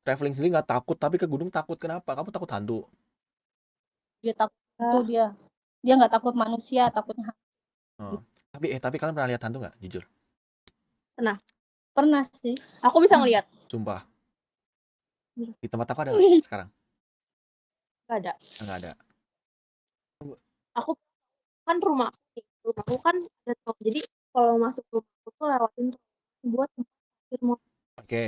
traveling sendiri nggak takut, tapi ke gunung takut. Kenapa? Kamu takut hantu? Dia takut itu dia nggak takut manusia, takutnya Oh. Tapi kalian pernah lihat hantu nggak? Jujur. pernah sih. Aku bisa ngeliat. Sumpah. Di tempat aku ada sekarang? Gak ada. Nggak ada. Aku kan rumahku kan ada tol. Jadi kalau masuk rumahku tuh lewatin tol buat parkir motor. Oke.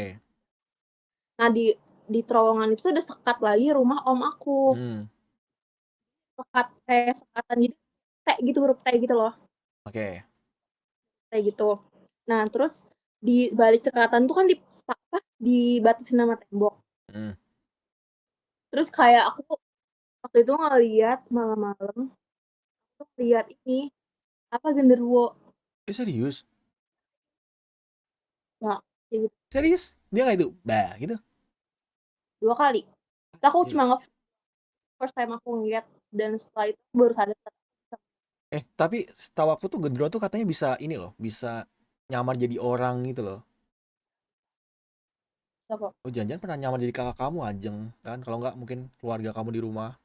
Nah di terowongan itu ada sekat lagi rumah om aku. Sekat kayak sekatan gitu, T gitu, huruf T gitu loh. Oke. Kayak gitu. Nah terus di balik sekatan tuh kan dibatasin sama tembok. Terus kayak aku waktu itu ngeliat malam-malam, aku lihat ini apa genderuwo. Serius? Nah, kayak gitu. Serius? Dia nggak itu? Bah, gitu? 2 kali. Terus aku Iya. cuma first time aku ngeliat, dan setelah itu baru sadar. Tapi setahu aku tuh genderuwo tuh katanya bisa ini loh, bisa nyamar jadi orang gitu loh. Siapa? Oh, jangan-jangan pernah nyamar jadi kakak kamu, Ajeng kan? Kalau nggak mungkin keluarga kamu di rumah.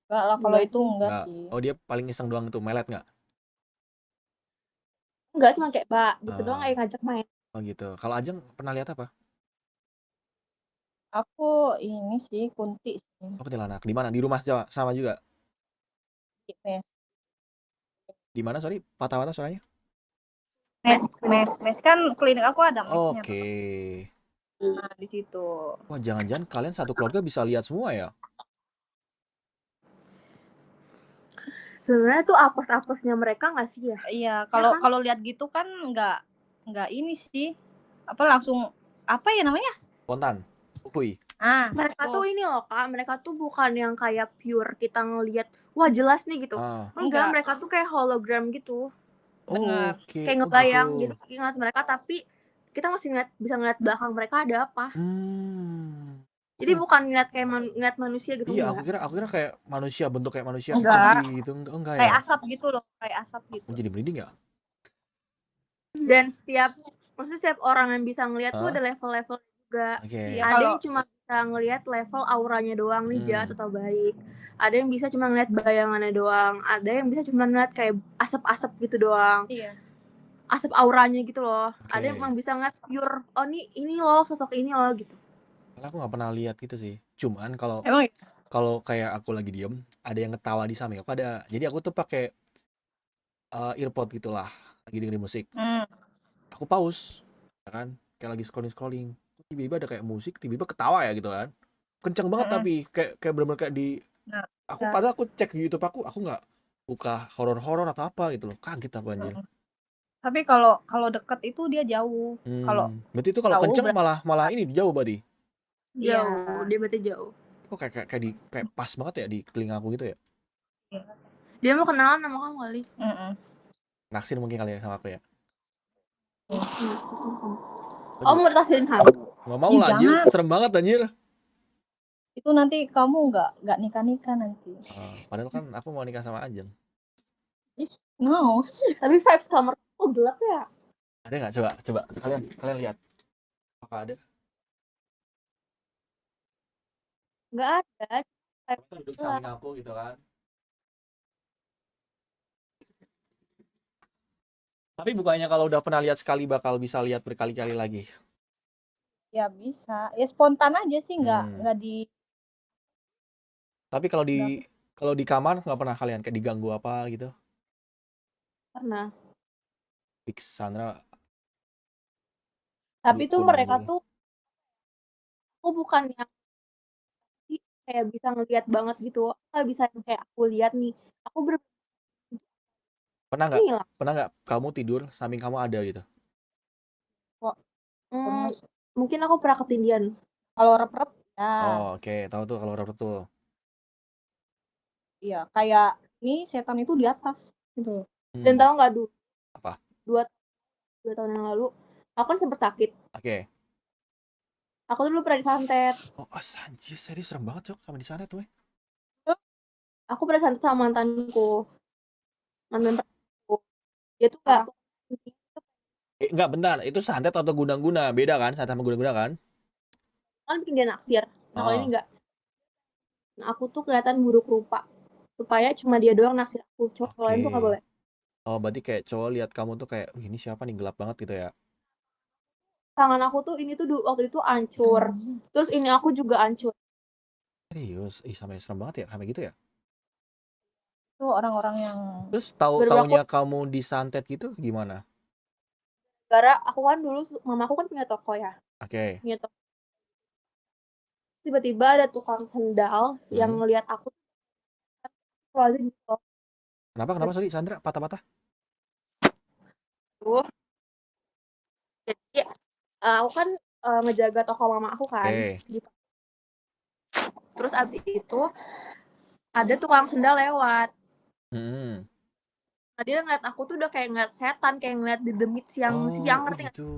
Enggak lah kalau Enggak itu sih. enggak Nggak. sih. Oh, dia paling iseng doang tuh, melet nggak? Enggak, cuma kayak gitu doang, Oh, kayak ngajak main. oh gitu. Kalau Ajeng pernah lihat apa? Aku ini sih kunti sih. Oh, kuntilanak. Di mana? Di rumah sama juga. Mes. Di mana? Sorry, patah-patah suaranya. Mes kan klinik aku ada mesnya Oke. tuh. Nah, di situ. Wah, jangan-jangan kalian satu keluarga bisa lihat semua ya? Sebenarnya tuh apes-apesnya mereka nggak sih ya? Iya, kan? kalau lihat gitu kan nggak ini sih. Apa langsung apa ya namanya? Spontan. Uhuy. Mereka tuh ini loh Kak, mereka tuh bukan yang kayak pure kita ngelihat, wah jelas nih gitu. Enggak, mereka tuh kayak hologram gitu. Benar. Oke. Kayak Oh ngebayang gitu. gitu ingat mereka, tapi kita masih bisa ngeliat belakang mereka ada apa. Jadi bukan ngeliat kayak ngeliat manusia gitu. Iya, enggak. aku kira kayak manusia, bentuk kayak manusia Enggak. putih gitu. Enggak Kayak ya? asap gitu loh, kayak asap gitu. Aku jadi merinding ya? Dan maksudnya setiap orang yang bisa ngeliat tuh Hah? ada level-level juga. Oke. Ada yang cuma bisa ngeliat level auranya doang nih, jahat atau baik. Ada yang bisa cuma ngeliat bayangannya doang. Ada yang bisa cuma ngeliat kayak asap-asap gitu doang. Iya. Asap auranya gitu loh. Oke. Ada yang emang bisa ngeliat pure, oh ini loh sosok ini loh gitu. Karena aku nggak pernah lihat gitu sih. Cuman Emang kalau kayak aku lagi diem, ada yang ketawa di samping aku ada. Jadi aku tuh pakai earpod gitulah, lagi dengerin musik. Aku pause, ya kan? Kayak lagi scrolling. Tiba-tiba ada kayak musik, tiba-tiba ketawa ya gitu kan. Kenceng banget tapi kayak bener-bener kayak di padahal aku cek di YouTube aku nggak buka horor-horor atau apa gitu loh. Kaget aku anjir. Tapi kalau deket itu dia jauh. Kalau Berarti itu kalau kenceng malah ini jauh berarti. Jauh, dia berarti jauh. Kok kayak pas banget ya di telinga aku gitu ya. Dia mau kenalan sama kamu kali. Naksir mungkin kali ya sama aku ya. Oh, mau taksirin hantu? Nggak mau lah anjir, serem banget anjir. Itu nanti kamu nggak nikah nanti. Padahal kan aku mau nikah sama Ajeng. No. Tapi vibes kamar aku gelap ya. Ada nggak? Coba kalian lihat. Apakah ada? Nggak ada. Kamu duduk samping aku gitu kan. Tapi bukannya kalau udah pernah lihat sekali bakal bisa lihat berkali-kali lagi? Ya bisa. Ya spontan aja sih, nggak di. Tapi kalau di kamar nggak pernah kalian kayak diganggu apa gitu? Pernah. Fix Sandra. Tapi tuh mereka tuh, aku bukan yang kayak bisa ngeliat banget gitu. Aku nggak bisa yang kayak aku lihat nih. Aku Pernah nggak kamu tidur samping kamu ada gitu? Mungkin aku pernah ketindihan. Kalau rep-rep ya. Oh, oke. Tahu tuh kalau rep tuh. Iya, kayak nih setan itu di atas gitu. Dan tahu nggak dulu? Apa? 2 tahun yang lalu, aku kan sempat sakit. Oke. Aku dulu pernah disantet. Oh, anjir, serius serem banget, Cok, sama disantet tuh. Aku pernah disantet sama mantanku. Mantanku. Dia tuh nggak. Enggak, bentar. Itu santet atau guna-guna? Beda kan? Santet sama guna-guna kan? kan bikin dia naksir. Nah kalau ini Ah, enggak. Nah, aku tuh kelihatan buruk rupa supaya cuma dia doang naksir aku. Cowok lain tuh nggak oke. boleh. Oh, berarti kayak cowok lihat kamu tuh kayak, "Wih, ini siapa nih, gelap banget," gitu ya? Tangan aku tuh ini tuh waktu itu hancur. Terus ini aku juga hancur. Serius? Ih, sampai serem banget ya, sampai gitu ya? Itu orang-orang yang Terus Bener-bener aku taunya kamu disantet gitu gimana? gara aku kan dulu mamaku kan punya toko ya. Oke. Punya toko. Tiba-tiba ada tukang sendal yang Hmm. ngelihat aku tuh gitu. Kenapa sorry, Sandra patah-patah? Jadi aku kan ngejaga toko mama aku kan. Oke. Gitu. Terus abis itu ada tukang sendal lewat. Hmm. Nah, dia ngeliat aku tuh udah kayak ngeliat setan, kayak ngeliat di demit siang-siang, Oh, ngerti nggak? gitu.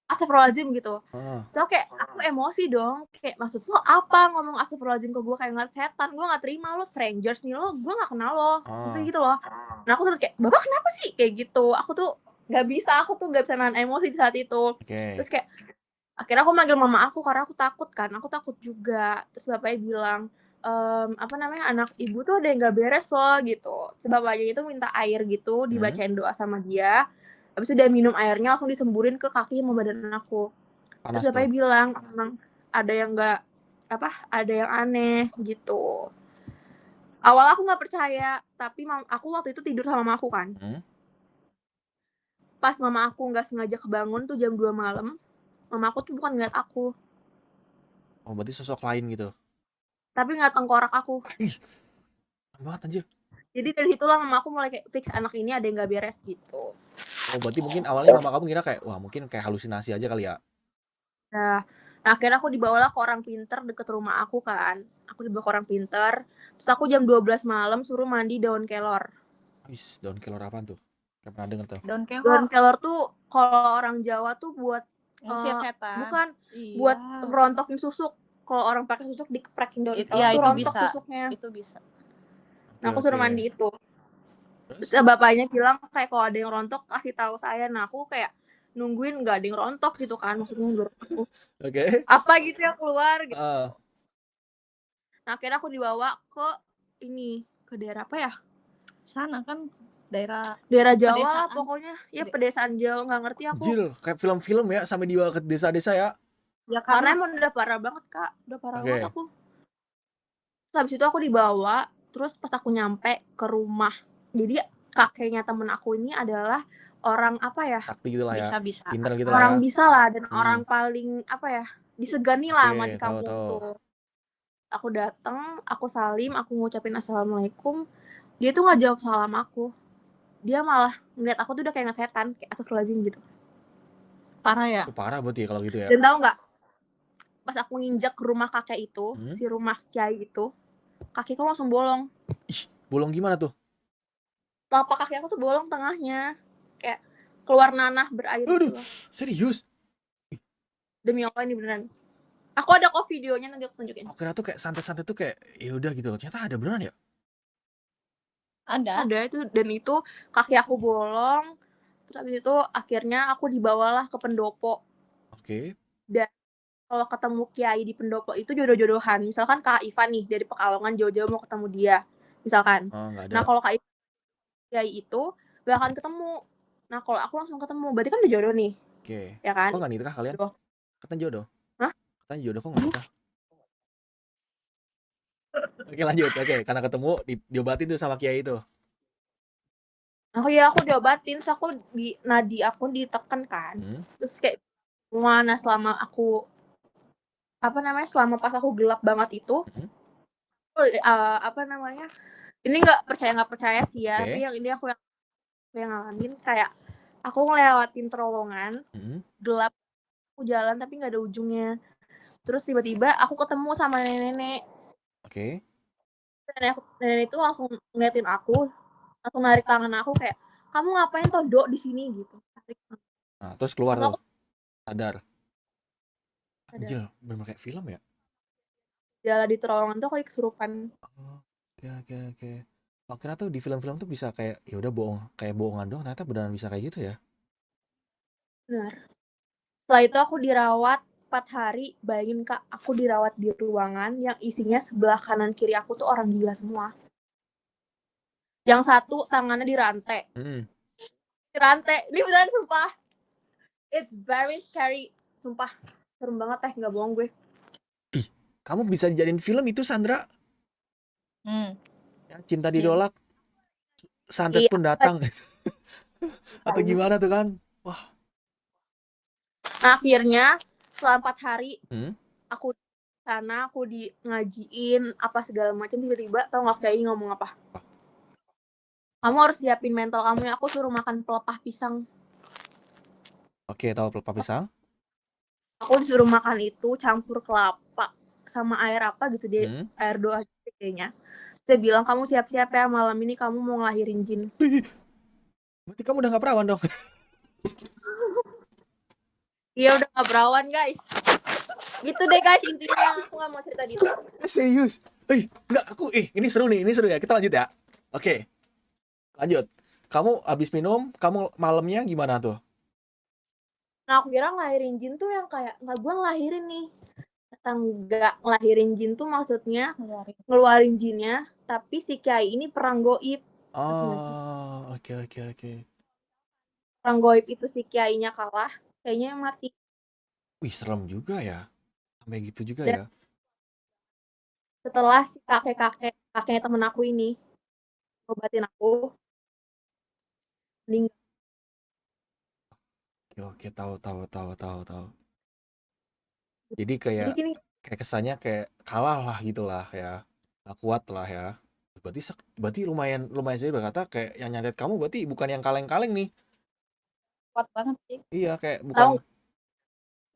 Astagfirullahaladzim gitu. Ah, Terus kayak aku emosi dong, kayak maksud lo apa ngomong astagfirullahaladzim ke gue kayak ngeliat setan, gue gak terima, lo strangers nih lo, gue gak kenal lo, maksudnya ah. gitu loh. Nah aku tuh kayak, bapak kenapa sih? Kayak gitu, aku tuh gak bisa nahan emosi di saat itu. Oke. Terus kayak, akhirnya aku manggil mama aku karena aku takut kan, aku takut juga. Terus bapaknya bilang, apa namanya, anak ibu tuh ada yang gak beres loh gitu. Terus bapaknya itu minta air gitu, Hmm. dibacain doa sama dia. Habis itu dia minum airnya langsung disemburin ke kaki sama badan aku. Terus Panas tuh. bapaknya bilang emang ada yang nggak ada yang aneh gitu. Awal aku nggak percaya, tapi aku waktu itu tidur sama mama aku kan. Hmm. Pas mama aku nggak sengaja kebangun tuh jam 2 malam, mama aku tuh bukan ngeliat aku, Oh, berarti sosok lain gitu. tapi ngeliat tengkorak aku. Ih, serem banget anjir. Jadi dari situlah mama aku mulai kayak fix anak ini ada yang nggak beres gitu. Oh, berarti mungkin awalnya mama kamu kira kayak, wah mungkin kayak halusinasi aja kali ya? Nah akhirnya aku dibawalah ke orang pinter deket rumah aku kan. Aku dibawa ke orang pinter. Terus aku jam 12 malam suruh mandi daun kelor. Wis, daun kelor apaan tuh? Kayak pernah denger tuh. daun Daun kelor kelor tuh kalau orang Jawa tuh buat ngusir setan. bukan buat Iya. rontokin susuk. Kalau orang pakai susuk dikeprekin daun kelor Iya tuh itu rontok bisa. susuknya. Itu bisa. Nah Oke, aku suruh oke. mandi itu. Terus Terus? bapaknya bilang kayak kalau ada yang rontok kasih tahu saya. Nah aku kayak nungguin nggak ada yang rontok gitu kan, maksudnya menurut aku Oke. apa gitu yang keluar gitu. Ah, Nah akhirnya aku dibawa ke ini, ke daerah apa ya, Sana kan daerah daerah Jawa lah pedesaan. pokoknya ya, pedesaan Jawa nggak ngerti aku. anjir, kayak film-film ya, sampai dibawa ke desa-desa ya. Ya Karena karena emang udah parah banget kak, udah parah banget Oke. aku. Terus habis itu aku dibawa, terus pas aku nyampe ke rumah, jadi kakeknya temen aku ini adalah orang apa ya, Sakti gitu lah ya. bisa-bisa. Pinter gitu lah ya. orang bisa lah dan Hmm. orang paling apa ya, disegani lah sama Oke, di tahu kampung tahu. tuh. Aku dateng, aku salim, aku ngucapin assalamualaikum, dia tuh nggak jawab salam aku, dia malah ngeliat aku tuh udah kayak setan, kayak astagfirullahaladzim gitu. Parah ya. Itu parah berarti ya kalau gitu ya. Dan tahu nggak, pas aku nginjak ke rumah kakek itu, Hmm? si rumah kiai itu, kakiku langsung bolong. Ih, bolong gimana tuh? Telapak kaki aku tuh bolong tengahnya, kayak keluar nanah berair Aduh, gitu loh. serius? Demi Allah ini beneran. Aku ada kok videonya, nanti aku tunjukin. Aku kira tuh kayak santet-santet tuh kayak ya udah gitu. Ternyata ada beneran ya? Ada. Ada itu, dan itu kaki aku bolong. Terus habis itu akhirnya aku dibawalah ke pendopo. Oke. Dan kalau ketemu kiai di pendopo itu jodoh-jodohan. Misalkan Kak Ivan nih dari Pekalongan jauh-jauh mau ketemu dia. Misalkan. Oh, nggak ada. Nah kalau Kak kiai itu gak akan ketemu. Nah kalau aku langsung ketemu, berarti kan udah jodoh nih. Oke. Ya kan? Kok nggak nikah kalian? Jodoh. Katanya jodoh. Hah? Katanya jodoh, kok nggak nikah? Oke, lanjut. Oke, karena ketemu diobatin tuh sama kiai itu. Aku ya aku diobatin, terus aku di nadi aku ditekan kan. Hmm? Terus kayak mana selama aku apa namanya, selama pas aku gelap banget itu, Hmm? apa namanya, ini nggak percaya sih ya, tapi Oke. yang ini aku yang ngalamin kayak aku ngelewatin terowongan Hmm? gelap, aku jalan tapi nggak ada ujungnya. Terus tiba-tiba aku ketemu sama nenek-nenek. Oke. Nenek itu langsung ngeliatin aku, langsung narik tangan aku kayak, kamu ngapain Todo di sini gitu. Nah, terus keluar Langsung tuh. aku Sadar. ada Anjir, bener kayak film ya? jalan di terowongan tuh kayak kesurupan. Oh, oke, oke, oke. Kira tuh di film-film tuh bisa kayak ya udah bohong, kayak bohongan doang, ternyata beneran bisa kayak gitu ya. Benar. Setelah itu aku dirawat 4 hari, bayangin Kak, aku dirawat di ruangan yang isinya sebelah kanan kiri aku tuh orang gila semua. Yang satu tangannya dirantai. Dirantai. Ini beneran sumpah. It's very scary. Sumpah. Serem banget nggak bohong gue. Ih, kamu bisa dijadiin film itu, Sandra. Ya, Cinta Ditolak. Santet Iya. pun datang. Atau gimana tuh kan? Wah. Nah, akhirnya setelah 4 hari aku sana, aku di ngajiin apa segala macam, tiba-tiba tau nggak kayak ngomong apa? Kamu harus siapin mental kamu ya. Aku suruh makan pelepah pisang. Oke, tahu pelepah pisang? Aku disuruh makan itu campur kelapa sama air apa gitu deh, air doa gitu kayaknya. Saya bilang kamu siap-siap ya, malam ini kamu mau ngelahirin jin. Berarti kamu udah gak perawan dong? Iya udah gak perawan guys. Gitu deh guys intinya, aku gak mau cerita detail. Serius? Enggak, ini seru nih, ini seru ya. Kita lanjut ya. Oke. Lanjut. Kamu habis minum, kamu malamnya gimana tuh? Nah aku kira ngelahirin jin tuh yang kayak, nggak gue ngelahirin nih. Nggak ngelahirin jin tuh maksudnya ngeluarin jinnya, tapi si kiai ini perang goib. Oh, oke. Perang goib itu si kiainya kalah, kayaknya mati. Wih, serem juga ya. Sampai gitu juga Dan ya. setelah si kakeknya temen aku ini obatin aku, meninggal. Oke, tahu. Jadi kayak Jadi gini, kesannya kayak kalah lah gitulah ya. Gak kuat lah ya. Berarti lumayan saya berkata kayak yang nyantet kamu berarti bukan yang kaleng-kaleng nih. Kuat banget sih. Iya, kayak bukan. tahu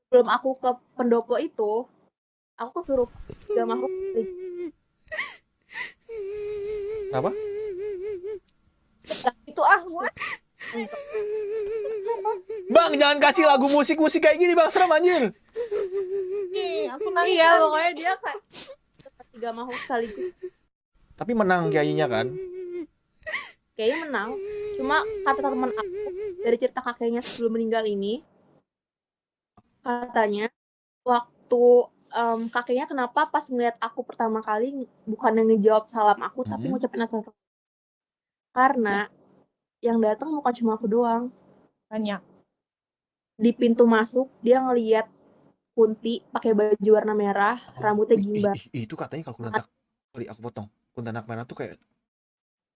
sebelum aku ke pendopo itu, aku suruh tiga makhluk. Kenapa? Itu what? Bang, jangan kasih lagu musik kayak gini, Bang. Serem anjir. Aku nangis. Iya, pokoknya dia kayak tiga makhluk sekaligus. Tapi menang kiainya kan? Kayaknya menang. Cuma kata teman aku dari cerita kakeknya sebelum meninggal ini, katanya waktu kakeknya kenapa pas ngeliat aku pertama kali bukannya ngejawab salam aku tapi ngucapin assalamualaikum. Karena yang datang bukan cuma aku doang. Banyak. Di pintu masuk dia ngeliat Kunti pakai baju warna merah, rambutnya gimbal. Itu katanya kalau kuntilanak, aku potong. Kuntilanak merah tuh kayak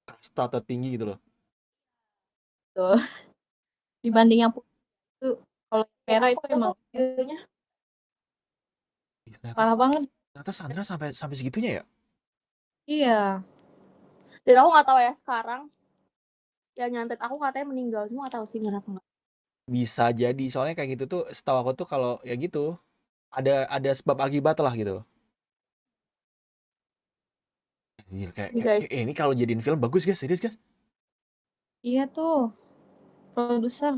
kasta tertinggi gitu loh. Tuh. Dibanding yang putih itu, kalau merah itu emang parah banget. Ternyata Sandra sampai segitunya ya? Iya. Dan aku nggak tahu ya sekarang yang nyantet aku katanya meninggal, cuma nggak tahu sih kenapa nggak. Bisa jadi, soalnya kayak gitu tuh setahu aku tuh kalau ya gitu ada sebab akibat lah gitu. Kayak ini kalau jadiin film bagus guys, serius guys. Iya tuh. Produser.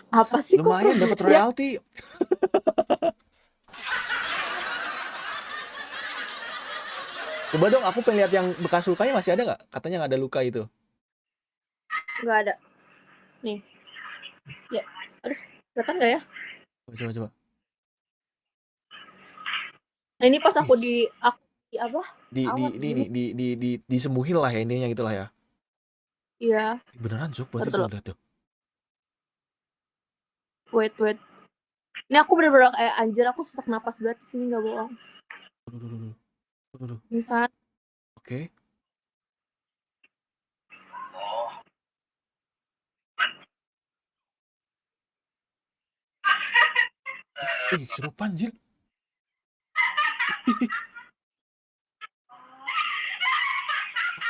Apa sih lumayan dapat royalti. Coba dong, aku pengen lihat yang bekas lukanya masih ada nggak? Katanya nggak ada luka itu. Nggak ada. Nih. Ya. Aduh, kelihatan nggak ya? Coba. Nah, ini pas aku di apa? Disembuhin lah ya intinya gitulah ya. Iya. Beneran Zuk, berarti coba lihat tuh. Wait. Ini aku bener-bener kayak anjir, aku sesak napas banget di sini, nggak bohong. Misal. Oke. Serupan Jil.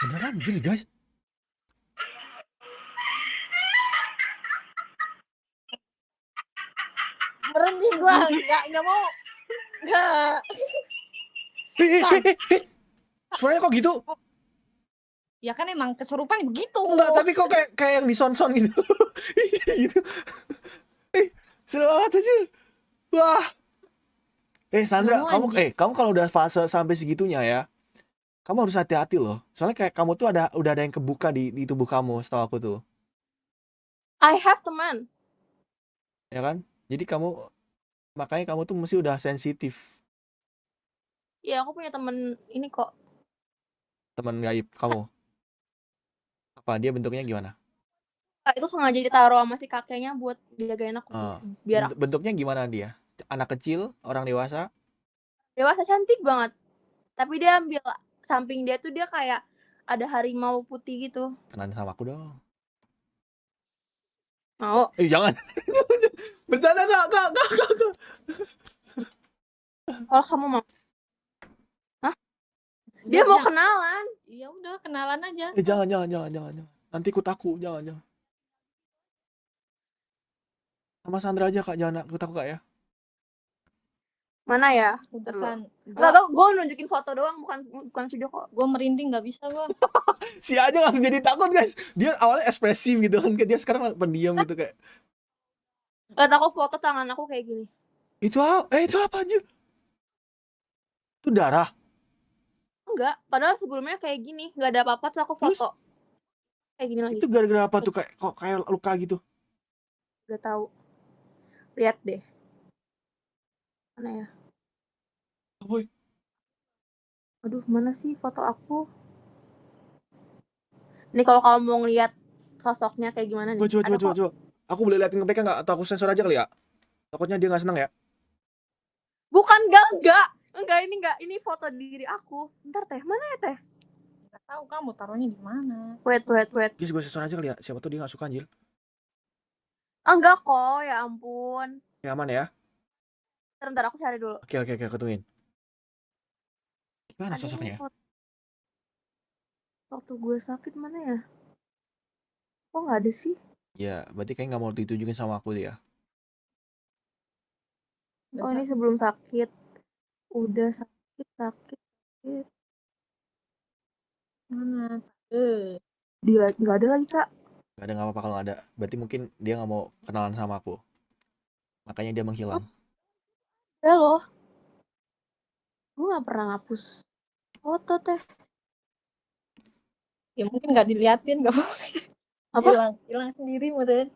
Beneran Jil guys. Berhenti gua, nggak mau. Nggak. Suaranya kok gitu? Ya kan emang kesurupan begitu. Enggak, tapi kok kayak yang disonson gitu. Gitu. Seru banget Jil. Wah. Sandra, kamu kalau udah fase sampai segitunya ya, kamu harus hati-hati loh. Soalnya kayak kamu tuh udah ada yang kebuka di tubuh kamu, setahu aku tuh. I have teman. Ya kan? Jadi kamu Makanya kamu tuh mesti udah sensitif. Iya, aku punya temen ini kok. Teman gaib kamu. Apa dia bentuknya gimana? Itu sengaja ditaruh sama si kakeknya buat dijagain aku sih. Biar Bentuknya gimana dia? Anak kecil, orang dewasa? dewasa cantik banget. Tapi dia ambil samping dia tuh dia kayak ada harimau putih gitu. Kenalin sama aku dong. Mau? Jangan. Bercanda kak. Kalau kamu mau. Hah? Dia mau kenalan. Iya udah kenalan aja. Jangan. Nanti ikut aku, jangan. Sama Sandra aja kak, jangan ikut aku kak ya. Mana ya? Udahan. Enggak tahu, gue nunjukin foto doang, bukan video kok. Gue merinding, nggak bisa gue. Si aja langsung jadi takut guys. Dia awalnya ekspresif gitu kan, dia sekarang pendiam gitu kayak. Lihat aku foto tangan aku kayak gini. Itu apa anjir? Itu darah. Enggak, padahal sebelumnya kayak gini, nggak ada apa-apa terus aku foto. Terus? Kayak gini lagi. Itu gara-gara apa tuh kayak luka gitu? Gak tahu. Lihat deh. Mana ya? Boy. Aduh, mana sih foto aku? Nih kalau kamu mau ngeliat sosoknya kayak gimana nih? Coba. Aku boleh liatin ke mereka nggak? Atau aku sensor aja kali ya? Takutnya dia nggak senang ya? Bukan, enggak. Ini foto diri aku. Ntar teh, mana ya teh? Nggak tahu kamu taruhnya di mana. Wait. Guys, gue sensor aja kali ya. Siapa tuh dia nggak suka anjir. Enggak kok, ya ampun. Ya aman ya? Ntar aku cari dulu. Oke, aku tungguin. Gimana sosoknya? Waktu gue sakit mana ya? Kok nggak ada sih? Ya, berarti kayak nggak mau ditunjukin sama aku dia. Oh, ini sebelum sakit. Udah sakit. Mana? Nggak ada lagi, Kak. Nggak ada, nggak apa-apa kalau ada. Berarti mungkin dia nggak mau kenalan sama aku. Makanya dia menghilang. Ya loh. Gue nggak pernah ngapus foto teh. Ya mungkin nggak diliatin, nggak apa? Hilang sendiri mungkin.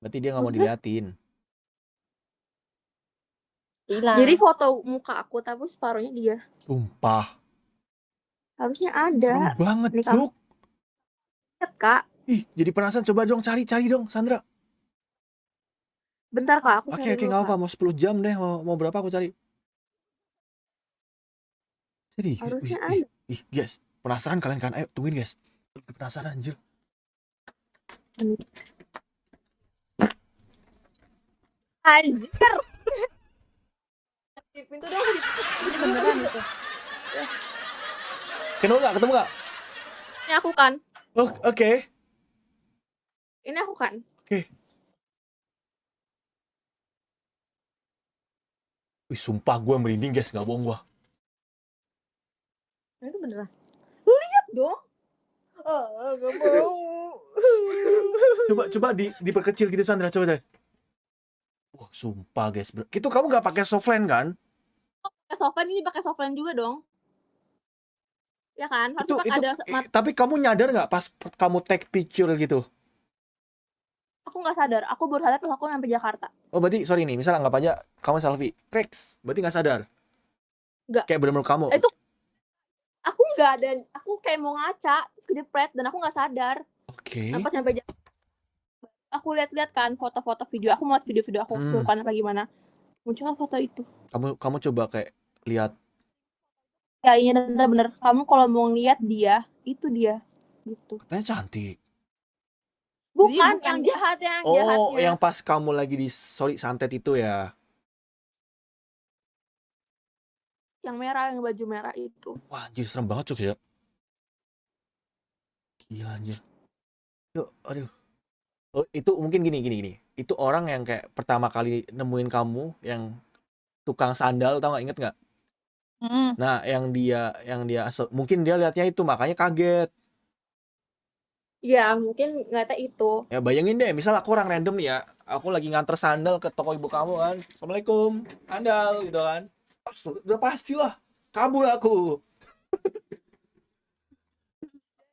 Berarti dia nggak mau diliatin. Hilang. Jadi foto muka aku tapi separuhnya dia. Sumpah. Harusnya ada. Serem banget, Nih, Cuk. Lihat, Kak. Ih, jadi penasaran. Coba dong cari dong, Sandra. Bentar, Kak. Aku Oke, nggak apa-apa. Mau 10 jam deh. Mau berapa aku cari. Jadi, harusnya ada. Guys. Penasaran kalian kan? Ayo, tungguin, guys. Penasaran, anjir. Anjir. Di pintu dong. Beneran itu. Ketemu nggak? Ini aku kan. Oke. Ini aku kan. Oke. Wih, sumpah gue merinding, guys. Nggak bohong gue. Nah, itu beneran. Lu lihat dong. Gak mau. Coba diperkecil gitu, Sandra. Coba deh. Wah, sumpah, guys. Itu kamu nggak pakai softline kan? Pakai softline, ini pakai softline juga dong. Ya kan? Harus ada tapi kamu nyadar nggak pas kamu take picture gitu? Aku nggak sadar. Aku baru sadar pas aku sampai Jakarta. Oh, berarti sorry nih. Misal anggap aja kamu selfie. Rex, berarti nggak sadar? Nggak. Kayak bener-bener kamu. Itu aku nggak ada. Aku kayak mau ngaca terus kejepret dan aku nggak sadar. Oke. Pas sampai Jakarta. Aku lihat kan foto-foto video. Aku mau video-video aku suruhkan apa gimana. Muncul foto itu. Kamu coba kayak lihat. Ya ini bener-bener. Kamu kalau mau lihat dia, itu dia. Gitu. Katanya cantik. Bukan yang jahat, yang jahatnya. Oh, yang pas kamu lagi di santet itu ya. Yang merah, yang baju merah itu. Wah, anjir serem banget, Cuk ya. Gila anjir. Aduh. Oh, itu mungkin gini. Itu orang yang kayak pertama kali nemuin kamu yang tukang sandal, tau nggak, inget nggak? Nah, yang dia mungkin dia lihatnya itu makanya kaget. Ya, mungkin ngeliatnya itu. Ya bayangin deh, misal aku orang random nih ya, aku lagi nganter sandal ke toko ibu kamu kan, Assalamualaikum, sandal gitu kan, udah pastilah kabur aku.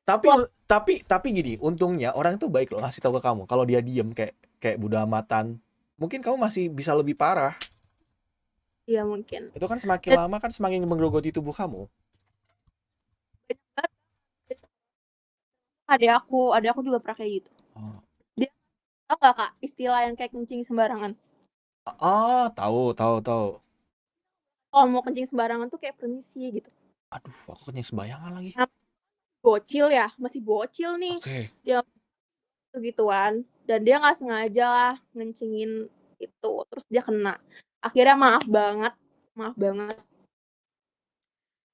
tapi gini, untungnya orang itu baik loh ngasih tahu ke kamu. Kalau dia diem kayak Buddha amatan, mungkin kamu masih bisa lebih parah. Iya mungkin. Itu kan semakin Dan lama kan semakin menggerogoti tubuh kamu. banyak banget adek aku juga pernah kayak gitu. Oh, Dia tau gak kak istilah yang kayak kencing sembarangan? tahu, tahu, tahu. Kalau mau kencing sembarangan tuh kayak permisi gitu. Aduh, aku kenyang sembayangan lagi. Nah, bocil ya, masih bocil nih. Oke. Dia gituan dan dia nggak sengaja lah ngencingin itu, terus dia kena. Akhirnya maaf banget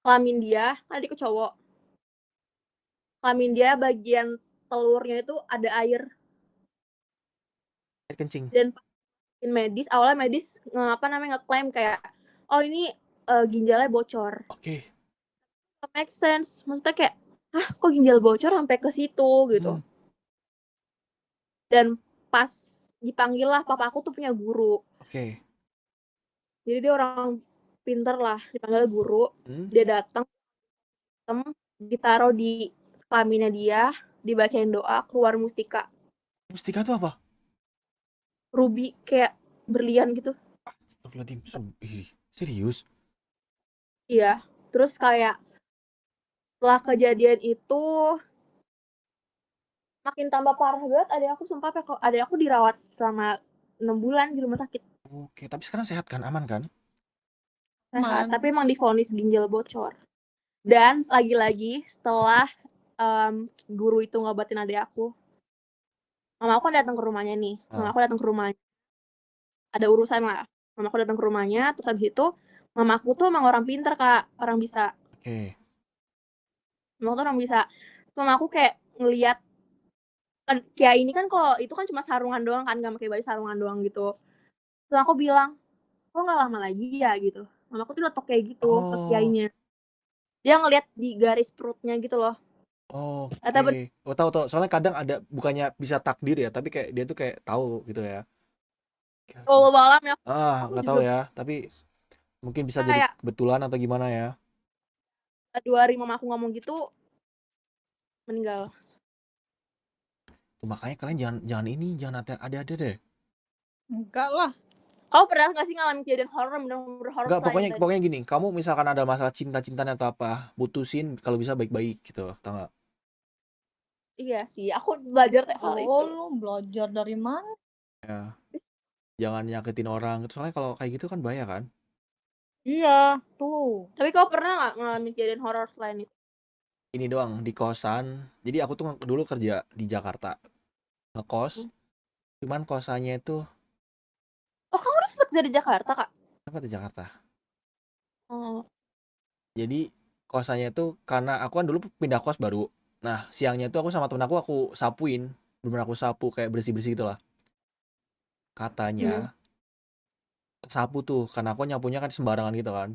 kelamin dia, kan adikku cowok, kelamin dia bagian telurnya itu ada air. Air kencing. Dan medis, awalnya medis ngeklaim kayak, oh ini ginjalnya bocor. Oke. Make sense, maksudnya kayak, ah kok ginjal bocor sampai ke situ gitu. Dan pas dipanggil lah, papa aku tuh punya guru. Oke. Jadi dia orang pinter lah, dipanggil guru. Dia datang, ditaruh di kelaminnya dia, dibacain doa, keluar mustika. Mustika tuh apa? Ruby, kayak berlian gitu. Astagfirullahaladzim. Serius? Iya, terus kayak setelah kejadian itu makin tambah parah banget. Adek aku dirawat selama 6 bulan di rumah sakit. Oke, tapi sekarang sehat kan? Aman kan? Sehat, tapi emang divonis ginjal bocor. Dan lagi-lagi setelah guru itu ngobatin adek aku, mama aku datang ke rumahnya nih. Ada urusan lah. Mama aku datang ke rumahnya, terus habis itu mama aku tuh emang orang pinter kak, orang bisa. Oke. Mama aku tuh orang bisa. Mama aku kayak ngeliat kayak ini kan, kok itu kan cuma sarungan doang kan, gak pakai baju, sarungan doang gitu. Terus aku bilang, kok nggak lama lagi ya gitu. Mama aku tuh letok kayak gitu ke kiainya. Dia ngeliat di garis perutnya gitu loh. Oke. Oh, tahu. Soalnya kadang ada, bukannya bisa takdir ya, tapi kayak dia tuh kayak tahu gitu ya. Oh malam ya. Nggak tahu ya, tapi mungkin bisa jadi Kayak kebetulan atau gimana ya. 2 hari mama aku ngomong gitu, meninggal. Tuh, makanya kalian jangan ada deh. Enggak lah. Kau pernah nggak sih ngalamin kejadian horor, bener-bener horor Enggak, selain tadi? pokoknya gini, kamu misalkan ada masalah cinta-cintanya atau apa, putusin kalau bisa baik-baik gitu, tau nggak? Iya sih, aku belajar hal itu. Oh, lu belajar dari mana? Ya, jangan nyakitin orang. Soalnya kalau kayak gitu kan bahaya kan? Iya, tuh. Tapi kau pernah nggak ngalamin kejadian horor selain itu? Ini doang di kosan. Jadi aku tuh dulu kerja di Jakarta, ngekos. Cuman kosannya itu Oh, kamu udah sempet dari Jakarta, Kak? apa di Jakarta? Oh. Jadi kosannya itu karena aku kan dulu pindah kos baru. Nah, siangnya itu aku sama temen aku sapuin. Bener aku sapu kayak bersih-bersih gitu lah. Katanya sapu tuh, karena aku nyapunya kan sembarangan gitu kan.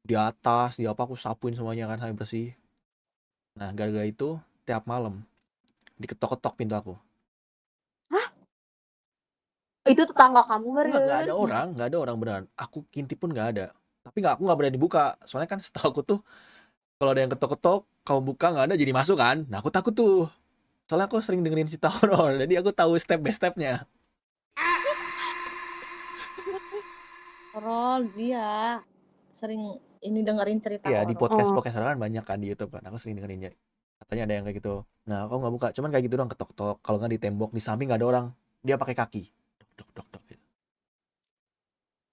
Di atas, di apa aku sapuin semuanya kan sampai bersih. Nah, gara-gara itu tiap malam diketok-ketok pintu aku. Hah? Itu tetangga kamu Nggak ada orang beneran. Aku kintip pun nggak ada. Tapi aku nggak berani buka. Soalnya kan setahu aku tuh kalau ada yang ketok-ketok, kamu buka nggak ada jadi masuk kan. Nah, aku takut tuh. Soalnya aku sering dengerin cerita horor, jadi aku tahu step by stepnya. Horor, dia sering ini dengerin cerita Iya, di horor. podcast horor kan banyak kan di YouTube kan. Aku sering dengerin katanya ada yang kayak gitu. Nah, aku nggak buka, cuman kayak gitu doang ketok-ketok. Kalau nggak di tembok, di samping nggak ada orang, dia pakai kaki. Dok, dok, dok, gitu.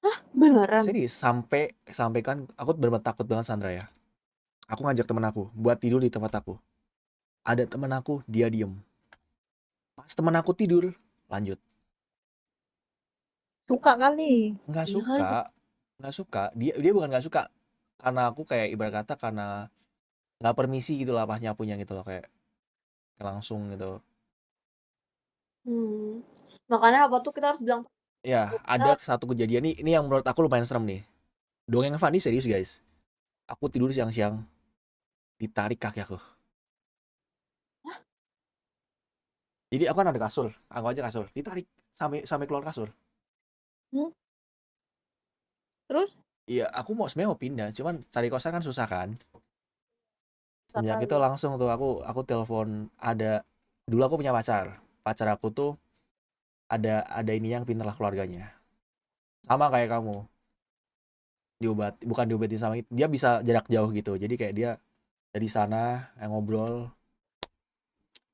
Hah? Beneran? Serius, sampai kan aku bener-bener takut banget Sandra ya. Aku ngajak temen aku buat tidur di tempat aku. Ada temen aku, dia diem. Pas temen aku tidur, lanjut. Suka kali. Nggak Iya kali, suka, nggak suka. Dia bukan nggak suka, karena aku kayak ibarat kata karena nggak permisi gitu lah pas nyapunya gitu loh, kayak langsung gitu. Makanya apa tuh kita harus bilang. Ya, ada satu kejadian nih, ini yang menurut aku lumayan serem nih. Dongeng Fani serius guys. Aku tidur siang-siang, ditarik kaki aku. Jadi aku kan ada kasur, aku aja kasur, ditarik sampai keluar kasur. Terus? Iya, aku sebenarnya mau pindah, cuman cari kosan kan susah kan. Semenjak itu langsung tuh aku telepon, dulu aku punya pacar aku tuh ada ini yang pinter lah keluarganya, sama kayak kamu. bukan diobatin sama itu. Dia bisa jarak jauh gitu. Jadi kayak dia dari sana ngobrol.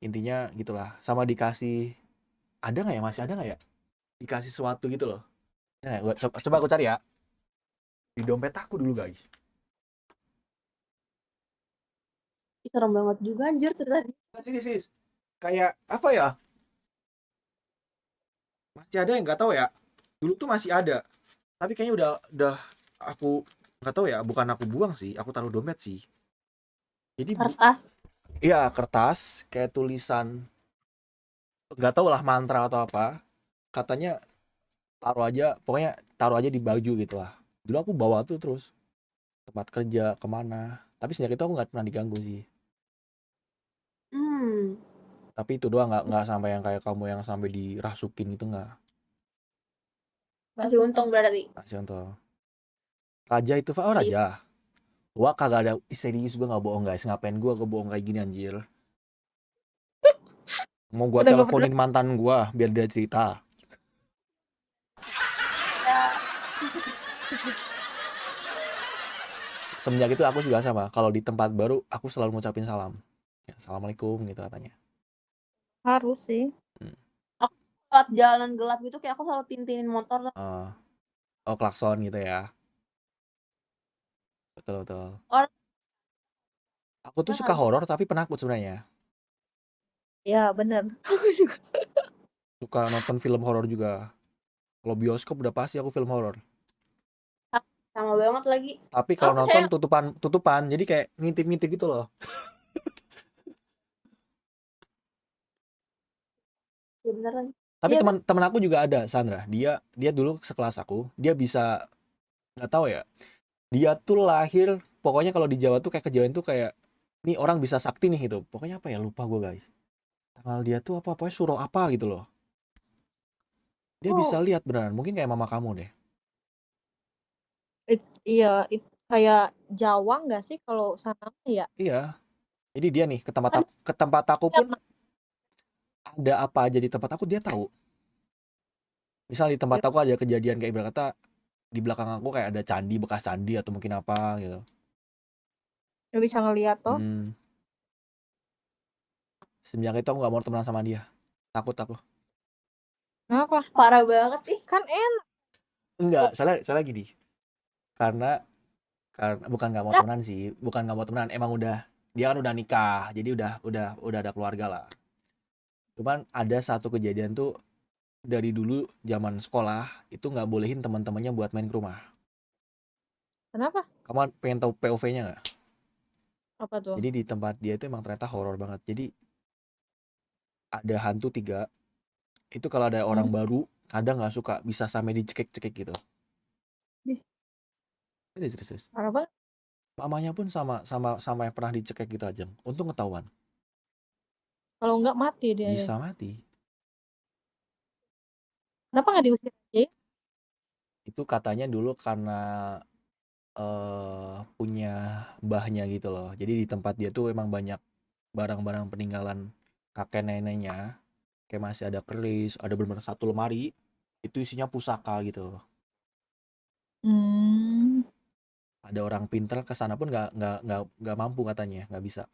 Intinya gitulah. Sama dikasih, ada nggak ya? Masih ada nggak ya? Dikasih sesuatu gitu loh. Nah, coba aku cari ya. Di dompet aku dulu guys. Serem banget juga anjir ceritanya. Sini sis. Kayak apa ya? Masih ada yang nggak tahu ya. Dulu tuh masih ada. Tapi kayaknya udah aku nggak tahu ya. Bukan aku buang sih. Aku taruh dompet sih. Jadi Kertas. iya kertas kayak tulisan nggak tahu lah mantra atau apa. Katanya pokoknya taruh aja di baju gitu lah. Dulu aku bawa tuh terus tempat kerja kemana. Tapi sejak itu aku nggak pernah diganggu sih. Tapi itu doang, nggak sampai yang kayak kamu yang sampai dirasukin gitu, nggak. Masih untung berarti. Masih contoh. Raja itu, oh Raja. Gua kagak ada, serius gua nggak bohong guys. Ngapain gua bohong kayak gini anjir. Mau gua Udah nggak teleponin mantan gua biar dia cerita. Semenjak itu aku juga sama. Kalau di tempat baru aku selalu ngucapin salam. Ya, Assalamualaikum gitu katanya. Harus sih. Aku lewat jalan gelap gitu kayak aku selalu tintinin motor. Oh klakson gitu ya. Betul. Orang Aku tuh suka horor tapi penakut sebenarnya. Ya bener. Aku juga. Suka nonton film horor juga. Kalau bioskop udah pasti aku film horor. sama banget lagi. Tapi kalau nonton tutupan, jadi kayak ngintip-ngintip gitu loh. Ya beneran. Tapi Iya, teman aku juga ada, Sandra. Dia dulu sekelas aku. Dia bisa, nggak tahu ya. Dia tuh lahir, pokoknya kalau di Jawa tuh kayak kejauhan tuh kayak nih orang bisa sakti nih gitu. Pokoknya apa ya, lupa gue guys. Tanggal dia tuh apa, pokoknya suruh apa gitu loh. Dia bisa lihat beneran, mungkin kayak mama kamu deh. Iya, kayak Jawa nggak sih kalau sana ya? Iya. Jadi dia nih ke tempat aku pun ada apa aja di tempat aku dia tahu. Misal di tempat aku ada kejadian kayak berkata di belakang aku kayak ada candi, bekas candi atau mungkin apa gitu. Nggak bisa ngeliat toh. Semenjak itu aku nggak mau temenan sama dia. Takut aku. Kenapa? parah banget ih. Kan enak. Enggak, salah gini. Karena bukan nggak mau temenan sih, bukan nggak mau temenan. Emang dia kan udah nikah, jadi udah ada keluarga lah. Cuman ada satu kejadian tuh dari dulu zaman sekolah itu nggak bolehin teman-temannya buat main ke rumah. Kenapa? Kamu pengen tahu POV-nya nggak? Apa tuh? Jadi di tempat dia itu emang ternyata horor banget. Jadi ada hantu 3. Itu kalau ada orang baru kadang nggak suka bisa sampai dicekik-cekik gitu. Serius. Parah banget. Mamanya pun sama yang pernah dicekik gitu aja. Untung ketahuan. Kalau nggak mati dia. Bisa mati. Kenapa nggak diusir aja? Itu katanya dulu karena punya mbahnya gitu loh. Jadi di tempat dia tuh emang banyak barang-barang peninggalan kakek neneknya. Kayak masih ada keris, ada benar-benar satu lemari itu isinya pusaka gitu. Ada orang pinter ke sana pun nggak mampu katanya, nggak bisa.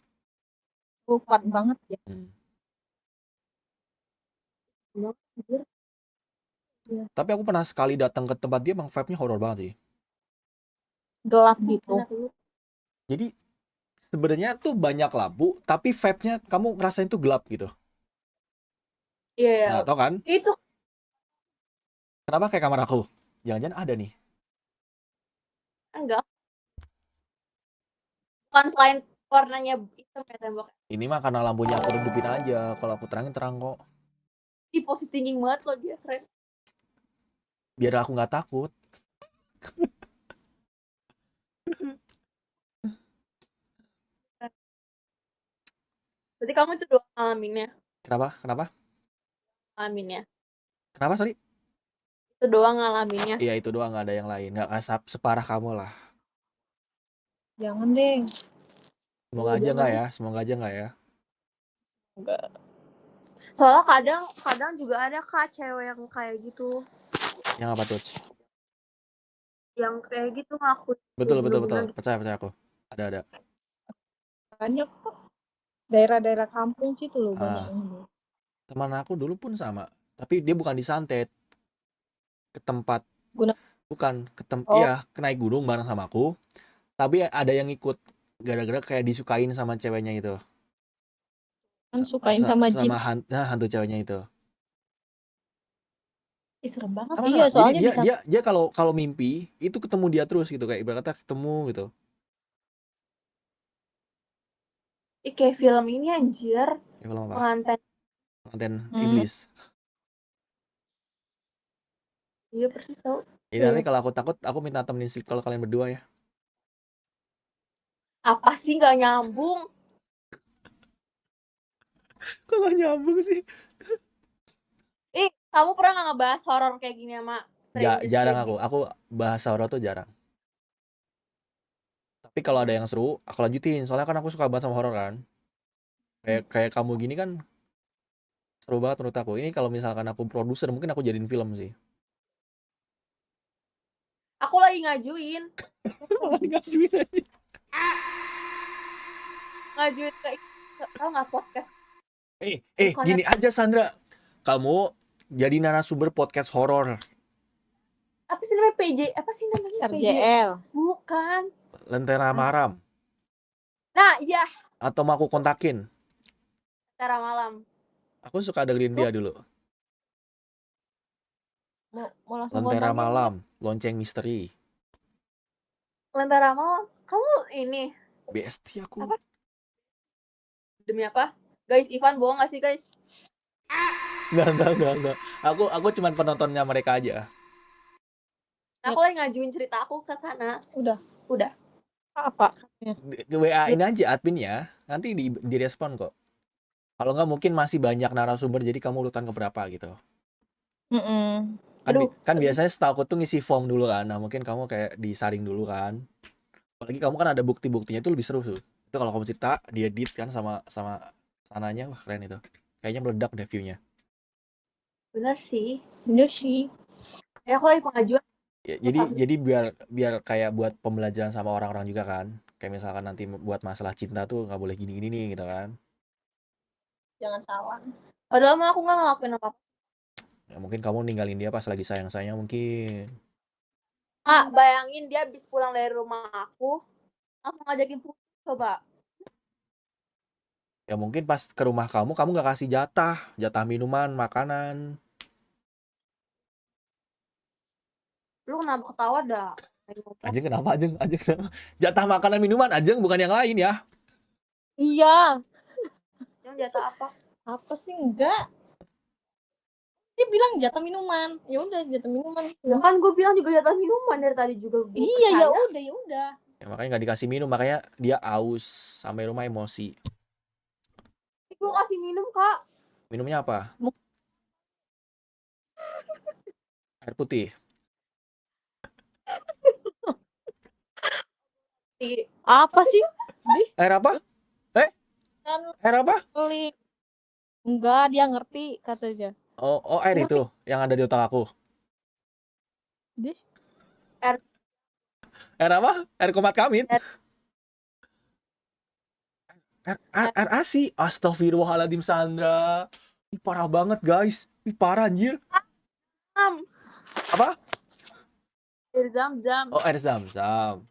Kuat banget ya. Tapi aku pernah sekali datang ke tempat dia, emang vibe-nya horor banget sih. Gelap gitu. Jadi sebenarnya tuh banyak lampu, tapi vibe-nya kamu ngerasain tuh gelap gitu. Iya. Nah, tau kan? Itu Kenapa kayak kamar aku? Jangan-jangan ada nih. enggak. Bukan selain warnanya hitam ya tembok. Ini mah karena lampunya aku redupin aja. Kalau aku terangin terang kok. Di posisi tinggi banget loh dia, keren. Biar aku nggak takut. Berarti kamu itu doang ngalaminnya. Kenapa? Ngalaminnya. Kenapa, sorry? Itu doang ngalaminnya. Iya, itu doang, nggak ada yang lain. Nggak kasap separah kamu lah. Jangan deh. Semoga aja nggak ya. Enggak. Soalnya kadang juga ada Kak cewek yang kayak gitu. Yang apa tuh? yang kayak gitu ngaku Betul, bener-bener gitu. percaya aku, ada. Banyak kok. Daerah-daerah kampung situ loh banyak Ah, ini. teman aku dulu pun sama, tapi dia bukan disantet ke tempat, Guna bukan oh iya, naik gunung bareng sama aku, tapi ada yang ikut gara-gara kayak disukain sama ceweknya itu, kan sukain sama jin. sama hantu ceweknya itu. Ih, serem banget. Iya, Sama-sama. Jadi soalnya dia bisa dia dia kalau kalau mimpi itu ketemu dia terus gitu, kayak ibarat kata ketemu gitu. Ih, kayak film ini anjir, Ya film apa? pengantin. Konten hmm, iblis. Iya persis tau. Jadi nanti kalau aku takut, aku minta temenin sleep kalau kalian berdua ya. Apa sih nggak nyambung? Kalau nyambung sih. Ih, kamu pernah nggak ngebahas horor kayak gini sama stranger Jarang stranger? aku bahasa horor tuh jarang. Tapi kalau ada yang seru, aku lanjutin. Soalnya kan aku suka banget sama horor kan. Kayak kamu gini kan seru banget menurut aku. Ini kalau misalkan aku produser, mungkin aku jadiin film sih. Aku lagi ngajuin Ngajuin aja. ngajuin ke tau nggak podcast Gini Connect aja Sandra. Kamu jadi narasumber podcast horor. apa sih namanya PJ apa sih namanya PJ RJL. bukan. Lentera Maram. Nah iya, Atau mau aku kontakin. Tara Malam. Aku suka dengerin dia dulu. Mau langsung Lentera kontakin Malam, Lonceng Misteri. Lentera Malam. Kamu ini Besti aku. apa? Demi apa? Guys, Ivan bohong gak sih guys? Enggak. Aku cuman penontonnya mereka aja. Aku lagi ngajuin cerita aku ke sana. Udah. Udah. Apa? WA-in aja adminnya, nanti direspon kok. Kalau nggak mungkin masih banyak narasumber, jadi kamu urutan keberapa gitu. Kan, Aduh. kan biasanya setahu aku tuh ngisi form dulu kan. Nah mungkin kamu kayak disaring dulu kan. Apalagi kamu kan ada bukti-buktinya itu lebih seru tuh. Itu kalau kamu cerita, diedit kan sama sananya, wah keren itu. Kayaknya meledak deh view-nya. Bener sih. Bener sih. Ya aku lagi pengajuan. Ya, jadi biar kayak buat pembelajaran sama orang-orang juga kan. Kayak misalkan nanti buat masalah cinta tuh nggak boleh gini-gini nih gitu kan. Jangan salah. Padahal mah aku nggak ngelakuin apa-apa. Ya mungkin kamu ninggalin dia pas lagi sayang-sayangnya mungkin. Bayangin dia habis pulang dari rumah aku langsung ngajakin putus coba. Ya mungkin pas ke rumah kamu nggak kasih jatah minuman, makanan. Lu kenapa ketawa dah? Ajeng kenapa Ajeng? Kenapa? Jatah makanan minuman Ajeng, bukan yang lain ya. Iya. Yang jatah apa? Apa sih enggak? Dia bilang jatah minuman. Ya udah jatah minuman. Ya kan gue bilang juga jatah minuman dari tadi juga. Iya, ya udah. Ya makanya nggak dikasih minum, makanya dia aus sampai rumah emosi. Gue kasih minum kak. Minumnya apa? Air putih. Apa sih? Air apa? Kan Air apa? pelik. Enggak, dia ngerti katanya. Oh air itu yang ada di otak aku. Deh. Air apa? Air komat kamit. Air ASI. Astagfirullahaladzim Sandra. Ih, parah banget guys. Ih, parah anjir. Apa? Air Zam-Zam. Oh air Zam-Zam.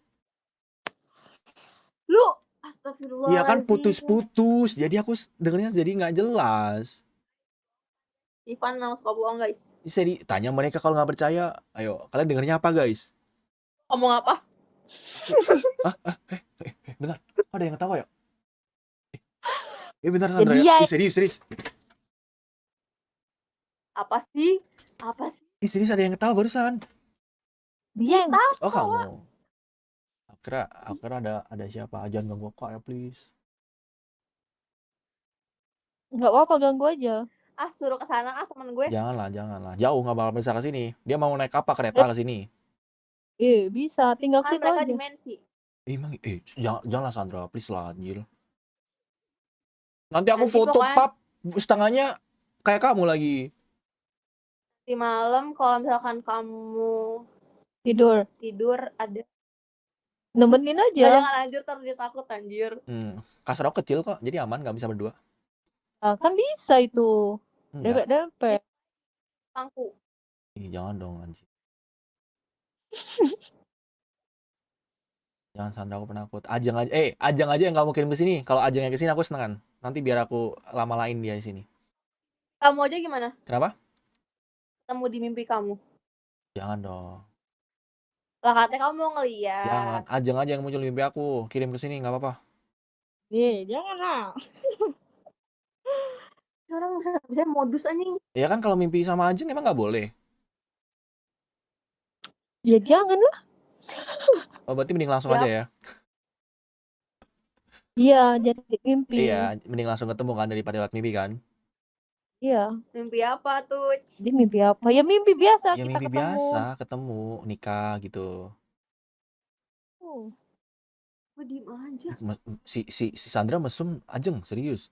Lu astagfirullah. Iya kan putus-putus. Jadi aku dengernya jadi nggak jelas. Ivan memang suka bohong guys. Bisa ditanya mereka kalau nggak percaya. Ayo, kalian dengernya apa guys? Ngomong apa? Bentar. Kok ada yang ketawa ya? Bentar Sandra Ya, ya. Serius. Apa sih? Serius ada yang ketawa barusan. Dia yang Oh kamu. Aku kira ada siapa. Jangan ganggu aku ya please. nggak apa-apa, ganggu aja. Suruh ke sana teman gue. Janganlah. Jauh nggak bakal bisa ke sini. Dia mau naik apa kereta ke sini? Bisa, tinggal Kan situ mereka aja. dimensi. Emang janganlah Sandra, please lah anjir. Nanti aku Nanti foto pokoknya- pap setengahnya kayak kamu lagi. Di malam kalau misalkan kamu Tidur. ada. Nemenin Ya, aja. jangan anjir, ntar dia takut anjir. Kasur aku kecil kok, jadi aman, nggak bisa berdua. Kan bisa itu. Enggak. Dempet-dempet. Pangku. Ih, jangan dong anjing. Jangan Sandra, aku penakut. Ajeng aja yang kamu kirim ke sini. Kalau Ajeng yang ke sini aku senengan. Nanti biar aku lama-lain dia di sini. Kamu aja gimana? Kenapa? Ketemu di mimpi kamu. Jangan dong. Lah katanya kamu mau ngeliat. Jangan. Ajeng aja yang muncul di mimpi aku. Kirim ke sini nggak apa-apa. Jangan lah. Orang bisa modus anjing. Ya kan kalau mimpi sama Ajeng emang nggak boleh. Ya jangan lah. Oh, berarti mending langsung Siap. aja ya. Iya, jadi mimpi. Iya, mending langsung ketemu kan daripada lewat mimpi kan. Iya. Mimpi apa tuh? Dia mimpi apa? Ya mimpi biasa Ya kita mimpi ketemu. biasa, ketemu, nikah gitu. Gue diem aja. Si Sandra mesum Ajeng, serius.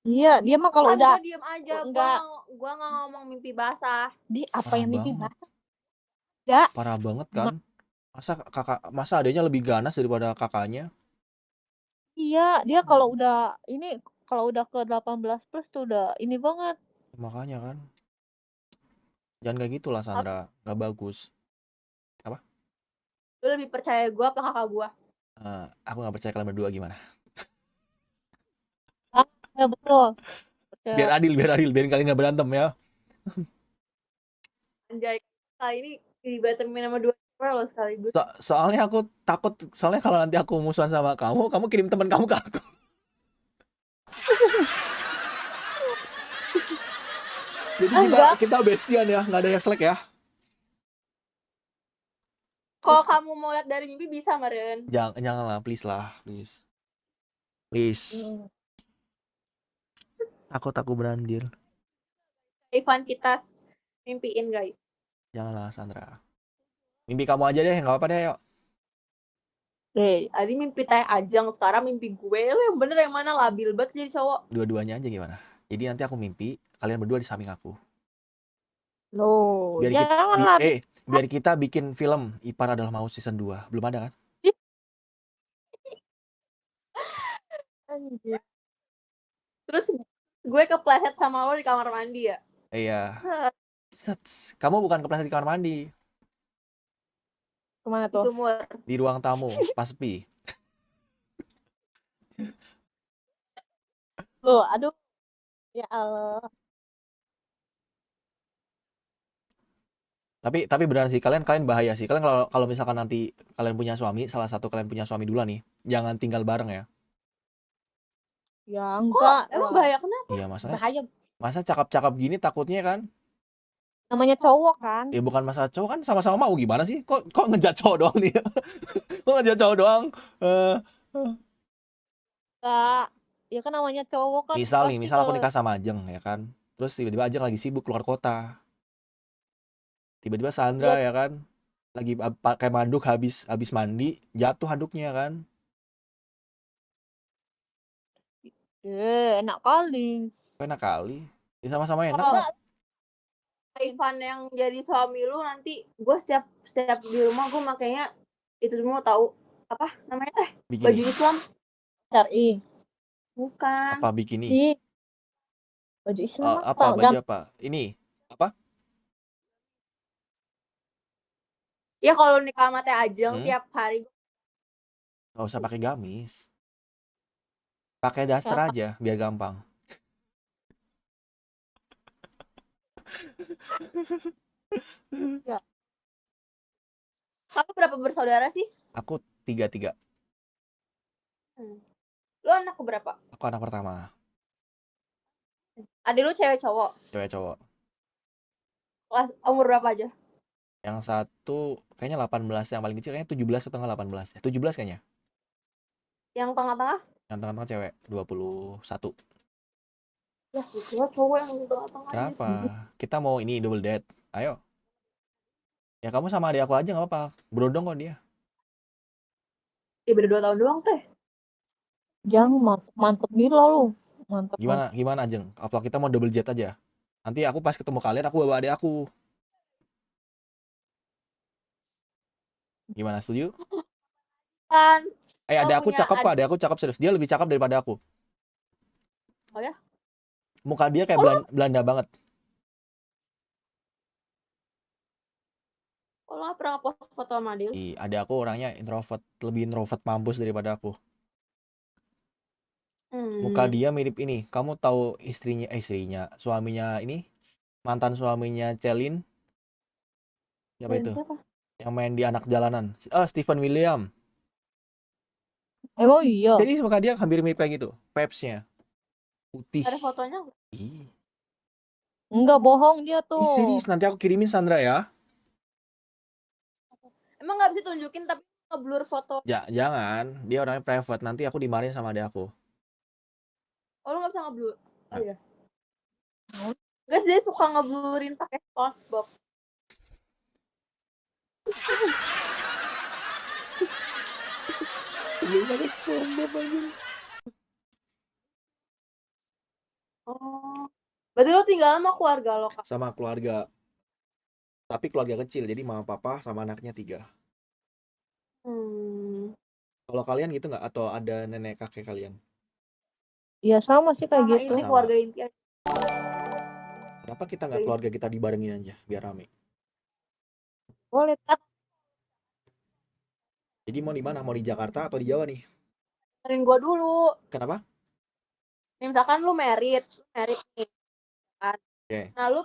Iya, dia mah kalau udah Gue diem aja. enggak. Gue nggak ngomong mimpi basah. Di apa Parah yang mimpi banget. basah? Enggak. Parah banget kan. Masa adanya lebih ganas daripada kakaknya? Iya, dia kalau udah ke 18 plus tuh udah ini banget. Makanya kan. Jangan kayak gitulah Sandra, nggak bagus. Apa? Lu lebih percaya gue apa kakak gue? Aku nggak percaya kalian berdua, gimana? Ya betul. Biar adil, biar kalian nggak berantem ya. Anjay, kali ini dibatemin sama 2 cewek lo sekaligus. Soalnya aku takut, soalnya kalau nanti aku musuhan sama kamu kirim teman kamu ke aku. Jadi kita bestian ya, nggak ada yang selek ya. Kalau kamu mau lihat dari mimpi bisa, Maren. Janganlah, please lah, please. Takut aku berandil. Ivan kita mimpiin guys. Janganlah Sandra. Mimpi kamu aja deh, nggak apa-apa deh, yuk. Tadi mimpi Teh Ajeng, sekarang mimpi gue. Lo yang bener yang mana, labil banget jadi cowok. Dua-duanya aja gimana? Jadi nanti aku mimpi, kalian berdua di samping aku. Loh, Biar kita bikin film Ipar Adalah Maut season 2. Belum ada kan? Anjir. Terus gue kepleset sama lo di kamar mandi ya? Iya. Kamu bukan kepleset di kamar mandi. Kemana tuh? Sumur. Di ruang tamu, pas sepi. Loh, aduh. Ya Allah. Tapi beneran sih, kalian bahaya sih. Kalian kalau misalkan nanti kalian punya suami, salah satu kalian punya suami dulu nih, jangan tinggal bareng ya. Ya enggak. Emang bahaya kenapa? Iya, Bahaya. Masa cakep-cakep gini takutnya kan? Namanya cowok kan? Ya bukan masalah cowok kan, sama-sama mau, gimana sih? Kok ngejat cowok doang nih? Kok ngejat cowok doang? Enggak. Ya kan namanya cowok kan. Misal aku nikah sama Ajeng ya kan. Terus tiba-tiba Ajeng lagi sibuk keluar kota. Tiba-tiba Sandra ya kan lagi pakai handuk, habis mandi jatuh handuknya kan. Enak kali. Enak kali. Ya sama-sama enak Kalau kok. Ivan yang jadi suami lu nanti, gue setiap di rumah gue makanya itu semua tahu apa namanya teh? Baju Islam. Syar'i. Bukan. Apa bikini? Baju Islam baju apa? Ini apa? Ya kalau nikah sama Teh Ajeng tiap hari. Gak usah pakai gamis. Pakai daster aja biar gampang. Ya. Kamu berapa bersaudara sih? Aku 3. Lu anak berapa? Aku anak pertama. Adik lu cewek cowok? Cewek cowok. Kelas umur berapa aja? Yang satu kayaknya 18, yang paling kecil kayaknya 17 atau 18 ya. 17 kayaknya. Yang tengah-tengah? Yang tengah-tengah cewek 21. Ya, gua cowok yang tengah-tengah. Kenapa? Kita mau ini double date. Ayo. Ya kamu sama adik aku aja nggak apa-apa. Berondong kok dia. Ya beda 2 tahun doang Teh. Jangan mantep gila lu. Mantep. Gimana Ajeng? Apa kita mau double jet aja? Nanti aku pas ketemu kalian aku bawa adik aku. Gimana, setuju? Kan Ada aku punya cakep kok, ada aku cakep serius. Dia lebih cakep daripada aku. Oh ya? Muka dia kayak Belanda banget. Kalau nggak pernah post foto sama dia. Ada aku orangnya introvert, lebih introvert mampus daripada aku. Muka dia mirip ini. Kamu tahu suaminya ini? Mantan suaminya Celine. Siapa itu? Yang main di Anak Jalanan. Steven William. Oh iya. Jadi muka dia hampir mirip kayak gitu. Vibes-nya. Putih. Ada fotonya? Enggak bohong dia tuh. Serius, nanti aku kirimin Sandra ya. Emang nggak bisa tunjukin tapi ngeblur foto. Jangan, dia orangnya private. Nanti aku dimarahin sama adek aku. Oh, lu nggak bisa ngeblur? Oh iya. Guys, dia suka ngeblurin pakai SpongeBob. Oh. Berarti lo tinggal sama keluarga lo, Kak? Sama keluarga. Tapi keluarga kecil, jadi mama papa sama anaknya 3. Kalau kalian gitu nggak? Atau ada nenek kakek kalian? Iya sama sih kayak Sama gitu. ini keluarga inti aja. Kenapa kita nggak keluarga kita dibarengin aja biar rame? Boleh. Jadi mau di mana? Mau di Jakarta atau di Jawa nih? Dengerin gua dulu. Kenapa? Nih, misalkan lu merit nih. Kan? Oke. Nah, lu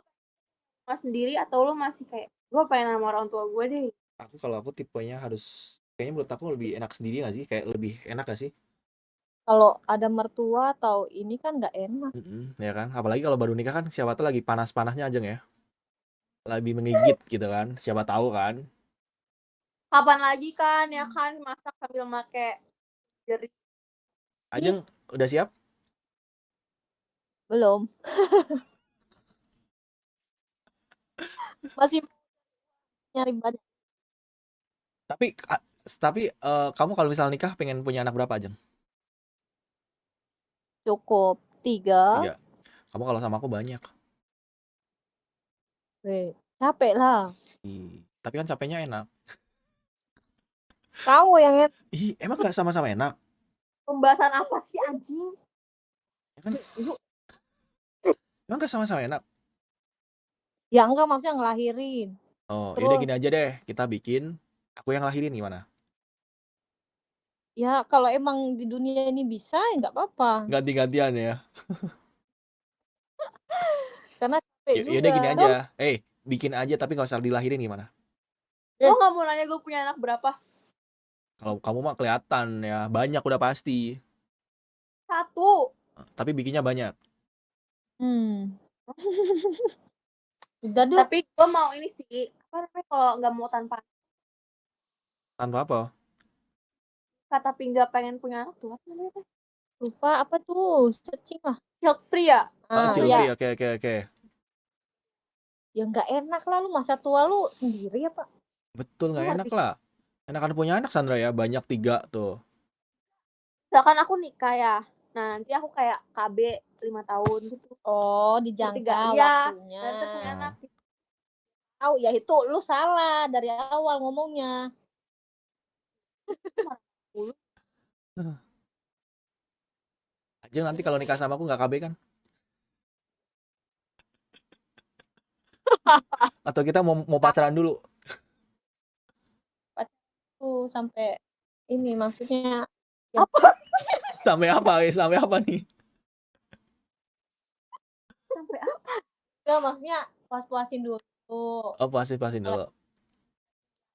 sendiri atau lu masih kayak gua pengen sama orang tua gue deh? Kalau aku tipenya harus, kayaknya menurut aku lebih enak sendiri nggak sih? Kayak lebih enak gak sih? Kalau ada mertua atau ini kan nggak enak. Ya kan? Apalagi kalau baru nikah kan siapa tuh lagi panas-panasnya aja ya. Lebih menggigit gitu kan. Siapa tahu kan. Kapan lagi kan ya kan masak sambil make jeri. Ajeng udah siap? Belum. Masih nyari banyak. Tapi kamu kalau misal nikah pengen punya anak berapa, Ajeng? Cukup 3. Kamu kalau sama aku banyak. Capek lah. Tapi kan capeknya enak. Kamu yang Emang gak sama-sama enak? Pembahasan apa sih anjing? Ya kan? Emang gak sama-sama enak? Ya enggak, maksudnya ngelahirin. Oh, yaudah gini aja deh. Kita bikin, aku yang lahirin gimana? Ya kalau emang di dunia ini bisa, ya nggak apa-apa. Ganti-gantian ya. Karena capek juga. Yaudah gini aja. Bikin aja tapi gak usah dilahirin gimana? Lo gak mau nanya gue punya anak berapa? Kalau kamu mah kelihatan ya, banyak udah pasti. 1. Tapi bikinnya banyak. Udah dulu. Tapi gue mau ini sih, apa namanya kalau nggak mau tanpa apa? Tapi nggak pengen punya anak tuh apa namanya? Lupa apa tuh, searching lah. Child free ya? Child free, oke. Ya nggak enak lah, lu masa tua lu sendiri ya Pak? Betul, nggak enak lah. Enakan punya anak Sandra ya, banyak 3 tuh. Misalkan aku nikah ya, nah nanti aku kayak KB 5 tahun gitu. Oh, dijangka waktunya. Nanti punya anak. Oh, ya itu lu salah dari awal ngomongnya. Ajeng nanti kalau nikah sama aku nggak KB kan? Atau kita mau pacaran dulu? Pacaran sampai ini maksudnya apa? Sampai apa nih? Sampai apa? Ya maksudnya puas-puasin dulu. Oh, puasin dulu.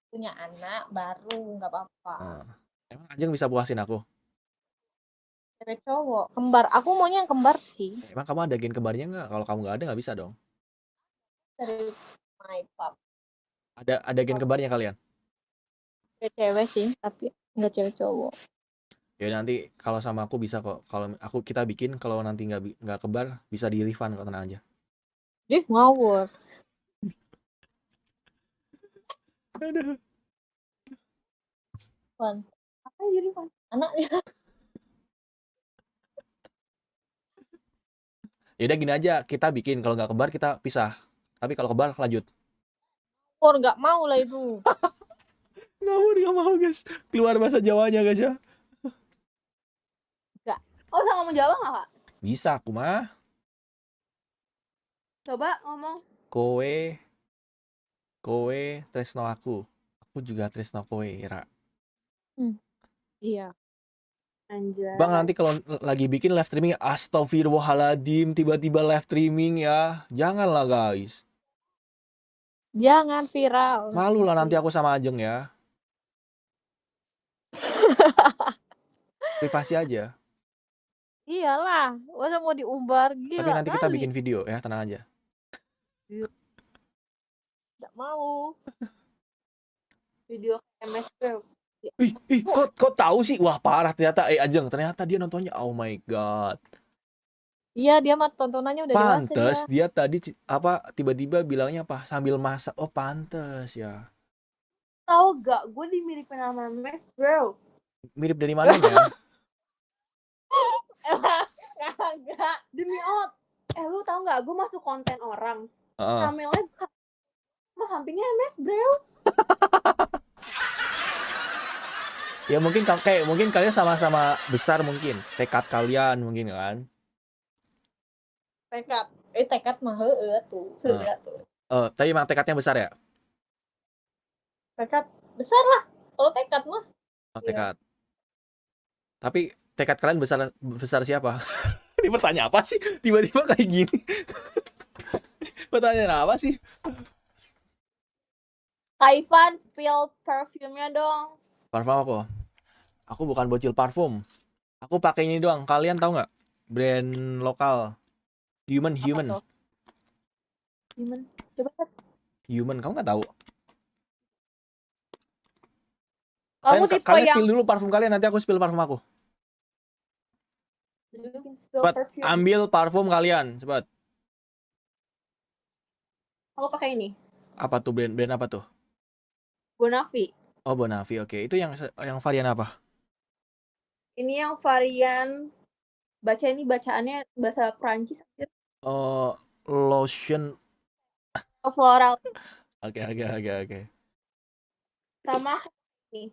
Punya anak baru nggak apa-apa. Emang Ajeng bisa puasin aku? Cewek cowok, kembar. Aku maunya yang kembar sih. Emang kamu ada gen kembarnya nggak? Kalau kamu nggak ada nggak bisa dong. Dari my pap. Ada gen kembarnya kalian? Cewek sih, tapi nggak cewek cowok. Ya nanti kalau sama aku bisa kok. Kalau kita bikin, kalau nanti nggak kembar bisa di refund kok, tenang aja. Ngawur. Aduh. Apa jadi refund? Anaknya. Ya udah gini aja, kita bikin, kalau nggak kembar kita pisah. Tapi kalau kembar lanjut. Nggak mau lah itu. Nggak mau guys. Keluar bahasa Jawanya guys ya. Oh, bisa ngomong Jawa nggak, Kak? Bisa aku mah. Coba ngomong. Kowe tresno aku. Aku juga tresno kowe, Ira. Iya. Anjay. Bang, nanti kalau lagi bikin live streaming, astagfirullahaladzim, tiba-tiba live streaming ya. Janganlah guys. Jangan viral. Malu lah nanti aku sama Ajeng ya. Privasi aja. Iyalah, masa mau diumbar, Tapi gila nanti kita kali. bikin video ya, tenang aja. Nggak mau. Video MS Bro. Kok tahu sih? Wah, parah ternyata. Ajeng, ternyata dia nontonnya. Oh my god. Iya, dia mah tontonannya udah dewasa Pantes dia. dia tadi tiba-tiba bilangnya apa? Sambil masak. Oh, pantes ya. Tahu gak, gue dimiripin sama MS Bro. Mirip dari mananya? Enggak. Demi Allah. Lu tahu nggak? Gue masuk konten orang. Heeh. Thumbnailnya sama sampingnya MS Bro. Ya mungkin mungkin kalian sama-sama besar mungkin. Tekad kalian mungkin kan. Tekad mah heueuh tuh. Heueuh tuh. Tapi emang tekadnya besar ya? Tekad besar lah. Kalau tekad mah. Oh, tekad. Tapi tekad kalian besar siapa? Ini pertanyaan apa sih? Tiba-tiba kayak gini. Pertanyaan apa sih? Kak Ivan, spill perfume-nya dong. Parfum aku. Aku bukan bocil parfum. Aku pakai ini doang. Kalian tahu nggak? Brand lokal. Human. Gimana? Coba Kat. Human, kamu nggak tahu? Kamu tipe Kalian yang spill dulu parfum kalian, nanti aku spill parfum aku. spill Cepat, perfume. ambil parfum kalian, cepat. Aku pakai ini. Apa tuh brand apa tuh? Bonavi. Oh, Bonavi, oke. Itu yang varian apa? Ini yang varian ini bacaannya bahasa Prancis. Lotion. Floral. Oke. Sama ini.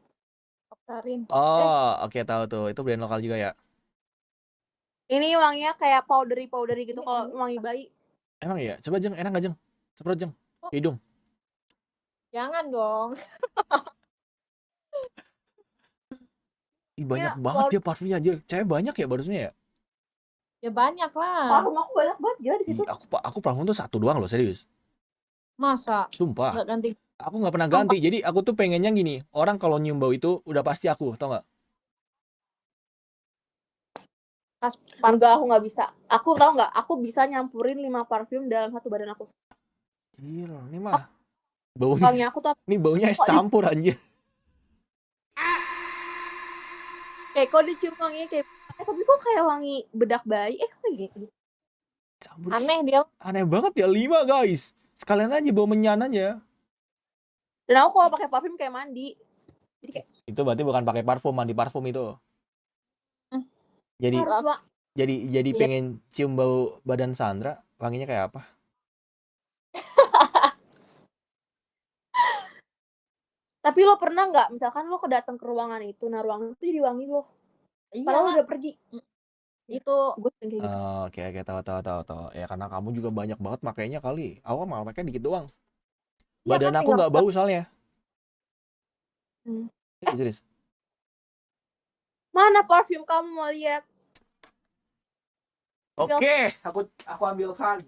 Oktarin. Oh, oke, tahu tuh. Itu brand lokal juga ya? Ini wanginya kayak powdery gitu kalau wangi bayi. Emang iya? Coba Jeng, enak nggak Jeng? Semprot Jeng. Hidung. Jangan dong. Banyak banget ya parfumnya anjir. Cewek banyak ya barusannya ya? Ya banyak lah. Parfum aku banyak banget gila di situ. Aku parfum tuh satu doang loh, serius. Masa? Sumpah. Nggak ganti. Aku nggak pernah ganti. Jadi aku tuh pengennya gini. Orang kalau nyium bau itu udah pasti aku, tau nggak? Enggak, aku nggak bisa. Aku tahu nggak? Aku bisa nyampurin 5 parfum dalam satu badan aku. Gila, ini mah baunya. Wangi aku tuh Ini baunya es campur anjir. kayak kok dicium wanginya kayak tapi kok kayak wangi bedak bayi. Kok kayak gitu. Campur. Aneh dia. Aneh banget ya, 5 guys. Sekalian aja bau menyan aja. Dan aku kalau pakai parfum kayak mandi. Jadi kayak Itu berarti bukan pakai parfum, mandi parfum itu. Jadi Iya. pengen cium bau badan Sandra, wanginya kayak apa? Tapi lo pernah nggak misalkan lo kedatang ke ruangan itu, nah ruangan itu jadi wangi lo. Padahal lo udah pergi. Itu Gue sering kayak gitu. Oke, tahu. Ya karena kamu juga banyak banget makainya kali. Aku malah pakai dikit doang. Iya Badan kan, aku nggak bau soalnya. Serius. Mana parfum kamu mau lihat? Oke, aku ambilkan.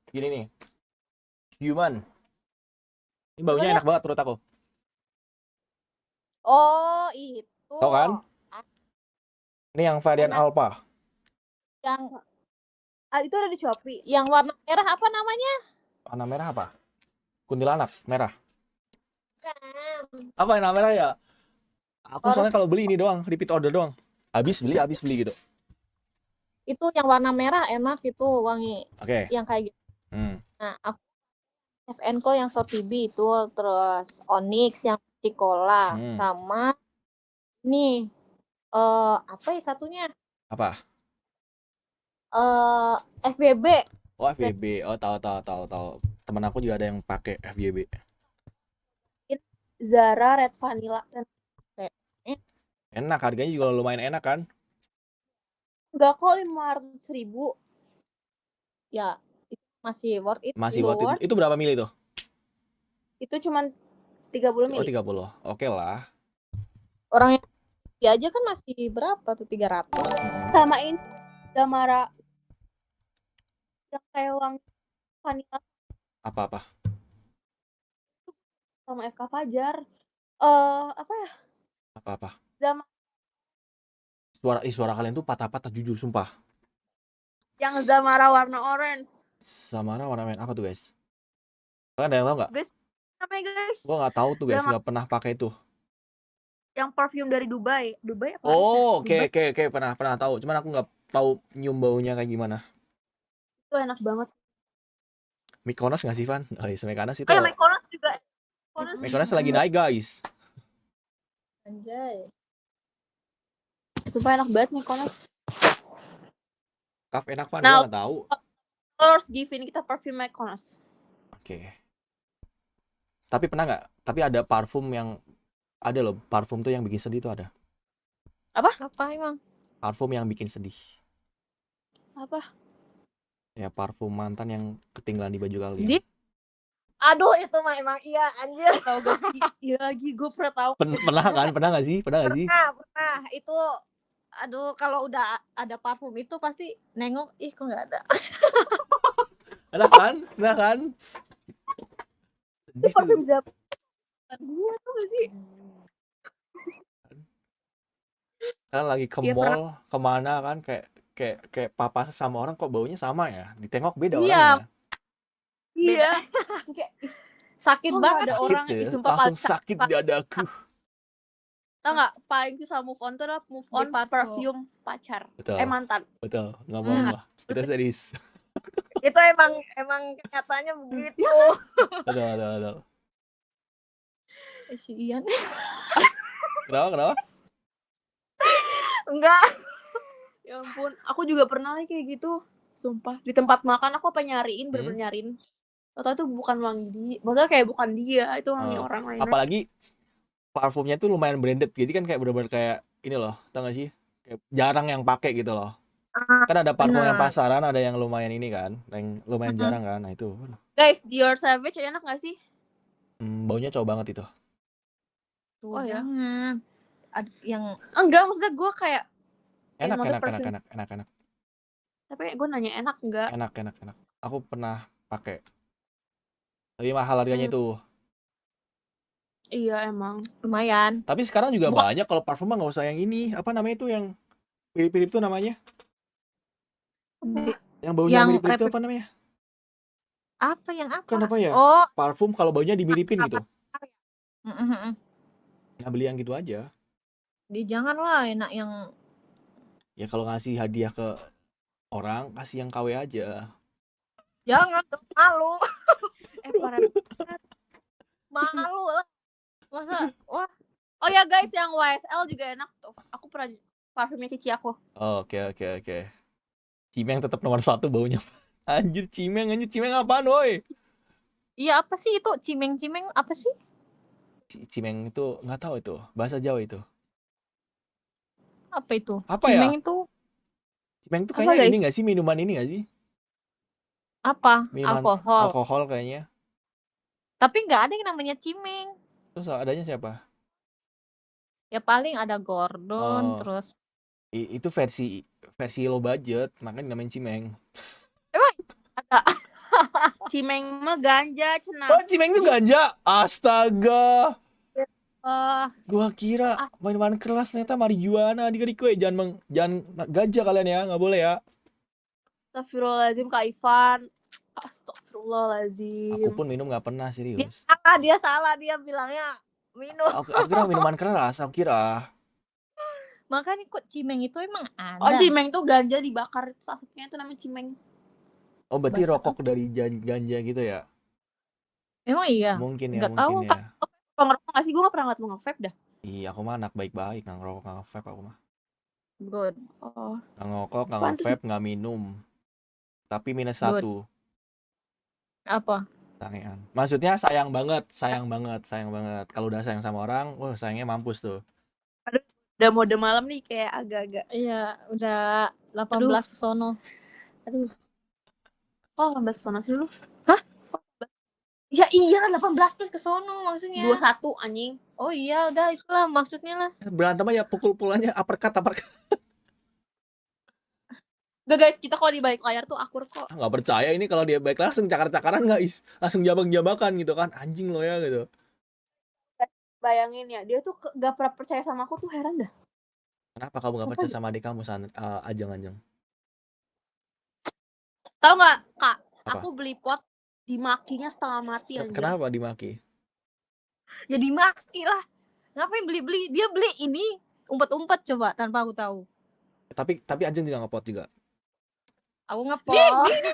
Gini nih. Human. Ini baunya enak banget menurut aku. Oh, itu. Tahu kan? Ini yang varian Alpha. Yang itu ada di Shopee. Yang warna merah apa namanya? Warna merah apa? Kuntilanak merah. Kan. Apa yang merah ya? Aku soalnya kalau beli ini doang, repeat order doang. Habis beli gitu. Itu yang warna merah enak itu wangi. Oke. Yang kayak gitu. Hmm. Nah, aku FNCO yang Sotibi itu, terus Onyx yang Cicola, sama nih apa ya satunya? Apa? FBB. Oh, FYB. Oh, tahu. Temen aku juga ada yang pakai FYB. Zara Red Vanilla. Enak, harganya juga lumayan enak kan? Enggak kok, 500.000. Ya, itu masih worth it. Masih worth it. Itu berapa mili tuh? Itu cuman 30 Oh, mili. 30. Oke lah. Orang yang dia aja kan masih berapa tuh, 300. Sama ini Zamara yang kayak wangi vanilla Apa? sama FK Fajar. Apa ya? Apa? Zamara Suara kalian tuh patah-patah jujur sumpah. yang Zamara warna orange. Samara warna merah apa tuh, guys? Kalian ada yang tahu nggak? Guys, namanya guys. Gua nggak tahu tuh, guys. Zamara Nggak pernah pakai itu. yang perfume dari Dubai. Dubai apa? Oh, Dubai. oke. Pernah tahu. Cuman aku nggak tahu nyium baunya kayak gimana. Itu enak banget. Mykonos nggak sih, Van? Oh, iya, Mykonos itu. Mykonos juga. Mykonos lagi naik, guys. Anjay. Sumpah enak banget Mykonos. Kaf enak, Van. Nah, Gua nggak tahu. Harus givein kita perfume Mykonos. Oke. Tapi pernah nggak? Tapi ada parfum yang ada loh. Parfum tuh yang bikin sedih tuh ada. Apa emang? Parfum yang bikin sedih. Apa? Ya, parfum mantan yang ketinggalan di baju kalian. Aduh, itu mah emang iya anjir. Tahu gak sih? Iya lagi gue pernah tahu. Pernah kan? Pernah nggak sih? Pernah. Itu aduh, kalau udah ada parfum itu pasti nengok, ih kok nggak ada. Pernah kan? Itu parfum Japan. Gue tuh gak sih? Kan lagi ke Iya, mall, kemana kan kayak papa sama orang kok baunya sama ya? Ditengok beda Iya. orangnya. Iya. Kayak Sakit kok banget. nggak ada Sakit orang ya. sumpah Langsung paling- sakit dadaku. Tau gak? Paling susah move on tuh adalah move on Di parfum. perfume pacar. Betul. Mantan. Betul. Nggak bohong gua. Itu serius. Itu emang kenyataannya begitu. Betul. Si Ian. Kenapa? Enggak. Ya ampun, aku juga pernah kayak gitu. Sumpah, di tempat makan aku apa nyariin, bener-bener nyariin. Atau itu bukan wangi dia. Maksudnya kayak bukan dia, itu wangi orang lain. Apalagi parfumnya tuh lumayan branded. Jadi kan kayak bener-bener kayak ini loh, tau gak sih? Kayak jarang yang pakai gitu loh. Kan ada parfum yang pasaran, ada yang lumayan ini kan, yang lumayan jarang kan. Nah itu. Guys, Dior Savage enak gak sih? Baunya cowok banget itu. Oh ya. Yang Enggak, maksudnya gue kayak Enak. maksudnya tapi gue nanya enak enggak? Enak. Aku pernah pakai. Tapi mahal harganya itu. Iya emang. lumayan. Tapi sekarang juga banyak kalau parfum mah nggak usah yang ini. Apa namanya itu yang mirip-mirip tuh namanya? Yang baunya Yang mirip-mirip itu apa namanya? Apa yang apa? Kan apa ya? Oh, Parfum kalau baunya dimiripin gitu. Nggak beli yang gitu aja. janganlah enak yang Ya kalau ngasih hadiah ke orang, kasih yang KW aja. jangan, malu. Parah. Malu lah. Masa wah, Oh ya guys, yang YSL juga enak tuh. Aku pernah parfumnya cici aku. Oh, oke. Cimeng tetap nomor 1 baunya. Anjir, Cimeng apaan woi? iya apa sih itu? Cimeng apa sih? Cimeng itu nggak tahu itu, bahasa Jawa itu. Apa itu? Apa Cimeng ya? itu Cimeng itu Apa, kayaknya guys? ini nggak sih, minuman ini nggak sih? apa? Minuman alkohol kayaknya. Tapi nggak ada yang namanya cimeng. Terus adanya siapa? Ya paling ada Gordon, Oh. terus Itu versi low budget, makanya namanya Cimeng. ada Cimeng mah ganja, cenah. Oh, Cimeng itu ganja. Astaga. Gua kira minuman keras, ternyata marijuana. Adik-adik, jangan ganja kalian ya, nggak boleh ya. Astagfirullahaladzim Kak Ivan. Astagfirullahaladzim. Aku pun minum nggak pernah, serius. dia salah, dia bilangnya minum. Aku kira minuman keras, aku kira. Makanya kok cimeng itu emang ada. Oh, cimeng tuh ganja dibakar. Asapnya itu namanya cimeng. Oh, berarti Bahasa rokok dari ganja gitu ya? Emang iya? Mungkin ya, Nggak tahu mungkin kan. ya. Lo ngerokok gak sih? Gue gak pernah ngeliat lo nge-vape dah. Iya, aku mah anak baik-baik, nggak ngerokok, nggak nge-vape aku mah. Good. Oh, Nggak ngerokok, nggak apaan tuh sih? nge-vape, nggak minum. Tapi minus Good. 1, Apa? sangean. Maksudnya sayang banget, sayang banget, sayang banget. Kalau udah sayang sama orang, wah sayangnya mampus tuh. Aduh, udah mode malam nih kayak agak-agak. Iya, udah 18 ke sono. Aduh. Oh, 18 sono sih lu? Hah? Ya iya, 18 plus ke sono maksudnya. 21 anjing. Oh iya, udah itulah maksudnya lah. Berantem aja, pukul-pukulannya, uppercut. Gak guys, kita kalau di balik layar tuh akur kok. Nggak percaya ini kalau dia baik langsung cakar-cakaran nggak langsung jambak-jambakan gitu kan, anjing lo ya gitu. Bayangin ya, dia tuh gak pernah percaya sama aku tuh, heran dah. Kenapa kamu nggak percaya sama adik kamu, Ajeng-Ajeng? Tahu nggak kak? Apa? Aku beli pot dimakinya setengah mati anjir. Kenapa dimaki? Ya dimaki lah. Ngapain beli-beli? Dia beli ini umpet-umpet coba tanpa aku tahu. Tapi Ajeng juga ngepot juga. Aku ngepot. Nih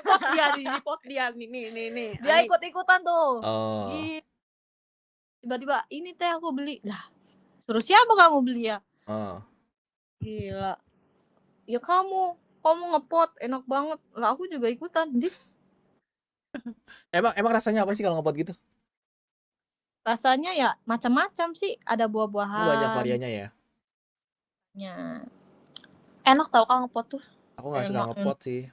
pot dia, nih. Dia ikut-ikutan tuh. Oh. Tiba-tiba ini teh aku beli. Lah, suruh siapa kamu beli ya? Oh. Gila. Ya kamu ngepot enak banget. Lah aku juga ikutan. Emang rasanya apa sih kalau ngepot gitu? Rasanya ya macam-macam sih. Ada buah-buahan. Banyak variannya ya. Enak tau kak ngepot tuh. Aku nggak suka ngepot sih.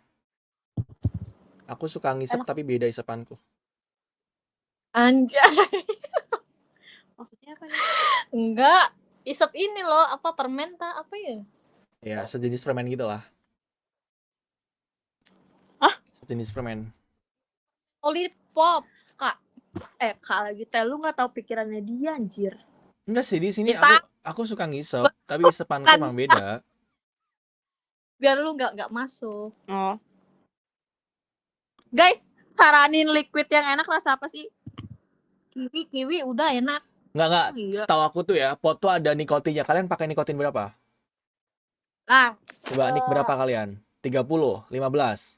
Aku suka ngisep tapi beda isepanku. Anjay. Maksudnya apa nih? Enggak. Isep ini loh, apa permen apa ya? Ya, sejenis permen gitu lah. Hah? Sejenis permen. Lollipop. Kak lagi teh lu nggak tahu pikirannya dia anjir. Enggak sih, di sini aku suka ngisep, tapi isepanku emang beda. Biar lu nggak masuk. Oh. Guys, saranin liquid yang enak rasa apa sih? Kiwi udah enak. Enggak. Setahu aku tuh ya, pot tuh ada nikotinnya. Kalian pakai nikotin berapa? Lah. Coba nik berapa kalian? 30, 15.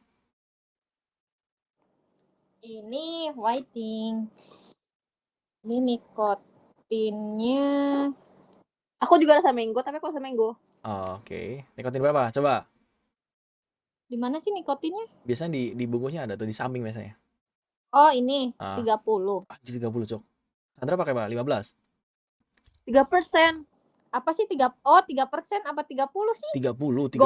Ini whiting. Ini nikotinnya. Aku juga rasa mango, tapi aku rasa mango. Oh, oke. Nikotin berapa? Coba. Di mana sih nikotinnya? Biasanya di bungkusnya ada tuh, di samping biasanya. Oh, ini 30. Anjir 30, Cok. Sandra pakai berapa? 15? 3%. Apa sih 3? Oh, 3% apa 30 sih? 30.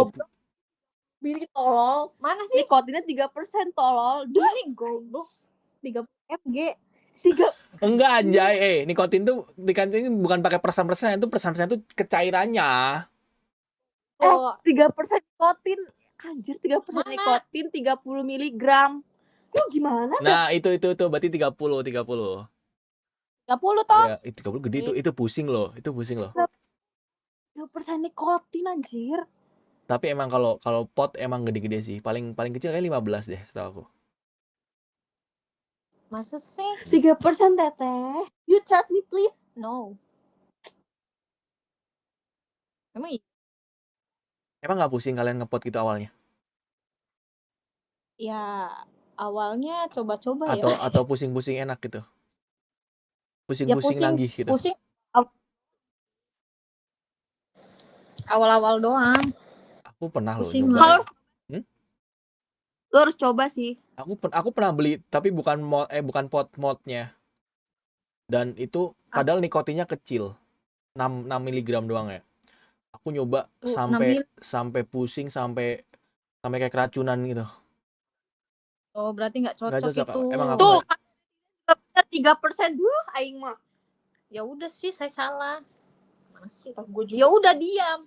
Bili tolol. Mana sih? Nikotinnya 3% tolol. Ini goblok. 30 mg. 3. Enggak anjay, nikotin tuh bukan pakai persen-persen, itu persen-persen itu kecairannya. 3% nikotin. Anjir, 3% nikotin 30 mg. Itu gimana? Nah, itu berarti 30. 30 toh? Ya, itu 30 gede tuh, itu pusing loh. 3% nikotin anjir. Tapi emang kalau pot emang gede-gede sih. Paling kecil kayak 15 deh setahu aku. Masa sih? 3% teteh. You trust me please? No. Emang nggak pusing kalian ngepot gitu awalnya? Ya, awalnya coba-coba ya. Atau pusing-pusing enak gitu? Pusing-pusing nagih gitu? Pusing. Awal-awal doang. Aku pernah loh pusing nyoba. Lu harus coba sih. Aku pernah beli tapi bukan pot modnya. Dan itu padahal nikotinnya kecil. 6 mg doang ya. Aku nyoba sampai pusing sampai kayak keracunan gitu. Oh, berarti nggak cocok itu. Emang aku tuh 3% aing mah. Ya udah sih, saya salah. Masih ya udah diam.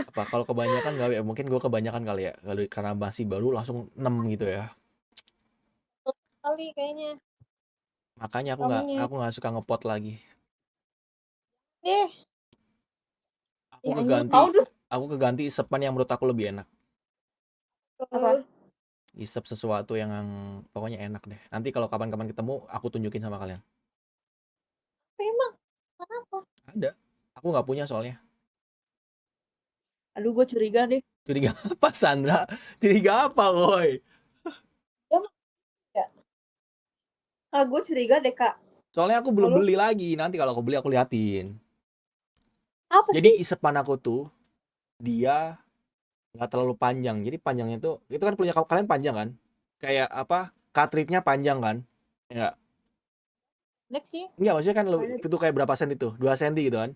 Apa kalau kebanyakan nggak ya? Mungkin gue kebanyakan kali ya. Karena masih baru langsung 6 gitu ya. Kali kayaknya. Makanya aku nggak suka ngepot lagi. Aku keganti isepan yang menurut aku lebih enak. Apa? Isep sesuatu yang pokoknya enak deh. Nanti kalau kapan-kapan ketemu, aku tunjukin sama kalian. Emang? Kenapa? Ada. Aku nggak punya soalnya. Aduh, gue curiga deh. Curiga apa, Sandra? Curiga apa, Woy? Ya. Gue curiga deh, Kak. Soalnya aku belum Kalau beli lagi. Nanti kalau aku beli aku liatin. apa Jadi sih? isepan aku tuh dia nggak terlalu panjang. Jadi panjangnya tuh itu kan punya kalian panjang kan? Kayak apa? Cartridge-nya panjang kan? Ya. Next sih. Enggak, maksudnya kan Mana itu kayak berapa senti tuh? 2 senti gitu kan?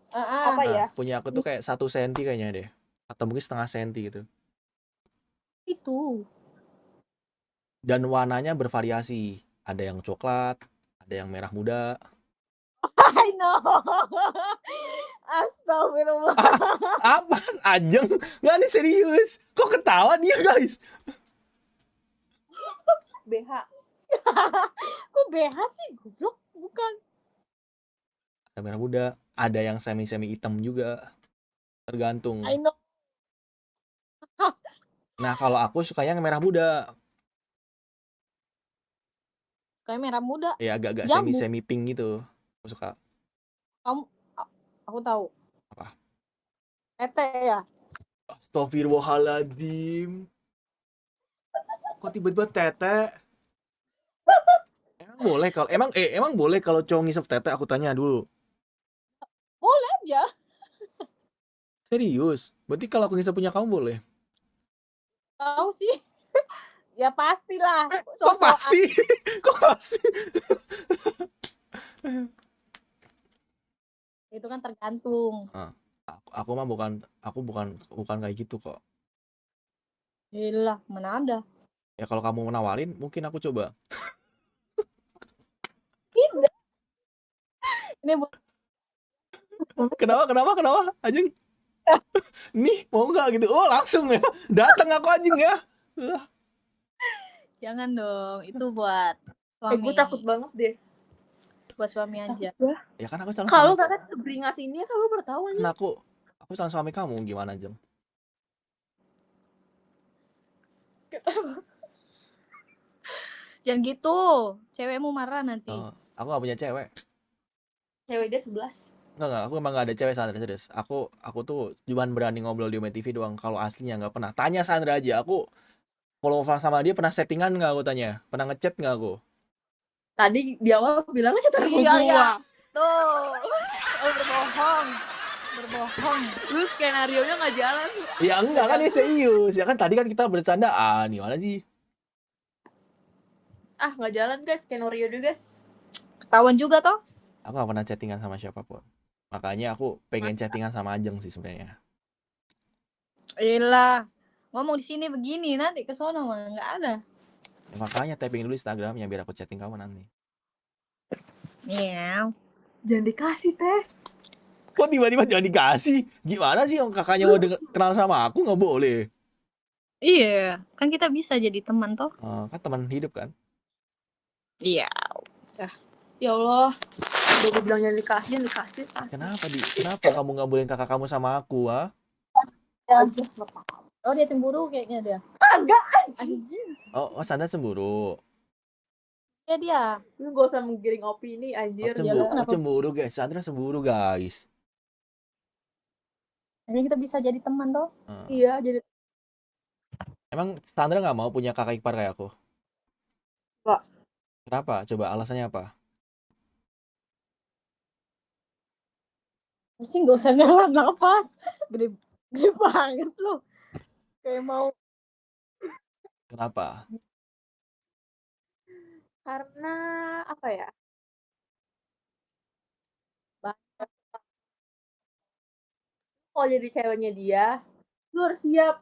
apa ya? Nah, punya aku tuh kayak 1 senti kayaknya deh. Atau mungkin setengah senti gitu. Itu. Dan warnanya bervariasi. Ada yang coklat, ada yang merah muda. I know. Astagfirullah. Apa? Ajeng? Nggak, nih serius. Kok ketawa dia, guys? BH. Kok BH sih? Goblok. Bukan. Ada merah muda. Ada yang semi-semi hitam juga. Tergantung. I know. Nah, kalau aku sukanya yang merah muda. Kayak merah muda. Ya, agak-agak Jambu. semi-semi pink gitu. Aku suka. Aku tahu. Apa? Tete ya. Astagfirullahaladzim. Kok tiba-tiba tete? Emang boleh kalau cowok ngisep tete? Aku tanya dulu. Boleh aja. Serius? Berarti kalau aku ngisep punya kamu boleh? Tahu sih. Ya pastilah. Kok pasti? Kok pasti? Itu kan tergantung. Aku mah bukan kayak gitu kok. Gila, mana ada. Ya kalau kamu menawarin, mungkin aku coba. Tidak. Ini Kenapa? Anjing. Nih, mau nggak gitu? Oh, langsung ya. Datang aku anjing ya. jangan dong. Itu buat suami. Gue takut banget deh. Buat suami aja. Ya kan aku calon Kalau suami. Kakak seberingas ini kalau bertahu Kan aku calon suami kamu gimana, Jeng? Jangan gitu. Cewekmu marah nanti. Oh, aku gak punya cewek. Cewek dia 11. Enggak, aku emang gak ada cewek, Sandra, serius. Aku tuh cuman berani ngobrol di TV doang. Kalau aslinya nggak pernah. Tanya Sandra aja, aku follow sama dia pernah settingan nggak, aku tanya. Pernah ngechat nggak aku? Tadi di awal bilang aja Iya, gua. iya. Tuh. Oh, berbohong. Lu skenario-nya nggak jalan. Ya enggak kan, ini serius. Ya kan tadi kan kita bercandaan. Gimana sih? Nggak jalan guys, skenario dulu guys. Ketahuan juga toh. Aku gak pernah chattingan sama siapapun. Makanya aku pengen chattingan sama Ajeng sih sebenarnya. Iyalah. Ngomong di sini begini, nanti ke sono mah nggak ada. Ya, makanya tapping dulu Instagramnya biar aku chatting kamu nanti. Iya. Jangan dikasih teh. Kok tiba-tiba jangan dikasih? Gimana sih orang kakaknya mau kenal sama aku, nggak boleh? Iya, kan kita bisa jadi teman toh. Kan teman hidup kan? Iya. Ya Allah. Udah gue bilang jangan dikasih. Kenapa kamu nggak bolehin kakak kamu sama aku, ha? Oh, dia cemburu kayaknya dia. Agak Anjing. Oh, Sandra cemburu. Ya dia. Lu gak usah menggiring opini anjir. Cemburu guys, Sandra cemburu guys. Jadi kita bisa jadi teman toh. Iya, jadi Emang Sandra nggak mau punya kakak ipar kayak aku? Nggak. Kenapa? Coba alasannya apa? Pasti nggak usah nyala nafas. Gede banget lu. Kayak mau. Kenapa? karena apa ya? Kalau jadi ceweknya dia, lu harus siap.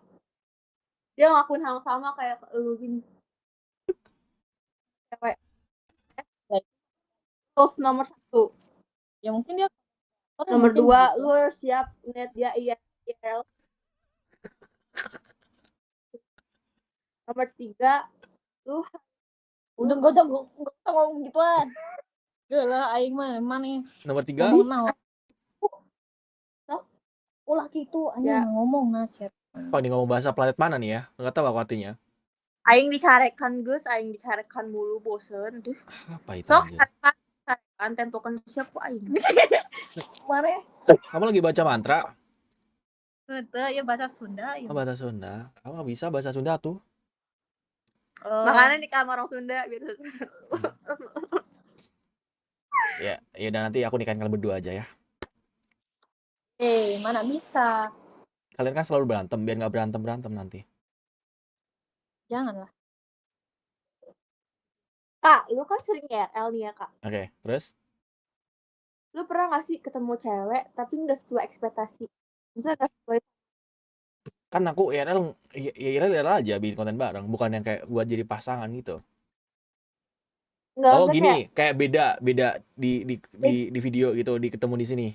Dia ngelakuin hal sama kayak lu gini. Cewek. Terus nomor 1. Ya mungkin dia. Nomor 2, lu harus siap ngeliat dia IRL. Nomor 3, lu udah gak usah ngomong gituan. Gila, aing mah mana? Nomor 3? Ulah gitu, aing ngomong nasihat. Oh, ini ngomong bahasa planet mana nih ya? Nggak tahu aku artinya. Aing dicarekan Gus, aing dicarekan mulu bosen. Duh. Apa itu? Sok carekan tempokan siapa aing. Mana? Kamu lagi baca mantra? Betul, ya bahasa Sunda. Ya. Oh, bahasa Sunda. Kamu nggak bisa bahasa Sunda tuh? Makanya nikah sama orang Sunda biar Ya udah nanti aku nikahin kalian berdua aja ya. Mana bisa. Kalian kan selalu berantem, biar nggak berantem nanti. Janganlah. Kak, lu kan sering IRL nih ya, Kak. Oke, terus? Lu pernah gak sih ketemu cewek tapi nggak sesuai ekspektasi? Misalnya nggak sesuai. Kan aku IRL aja bikin konten bareng, bukan yang kayak buat jadi pasangan gitu. Nggak, Oh maksudnya gini, kayak beda di video gitu, ketemu di sini.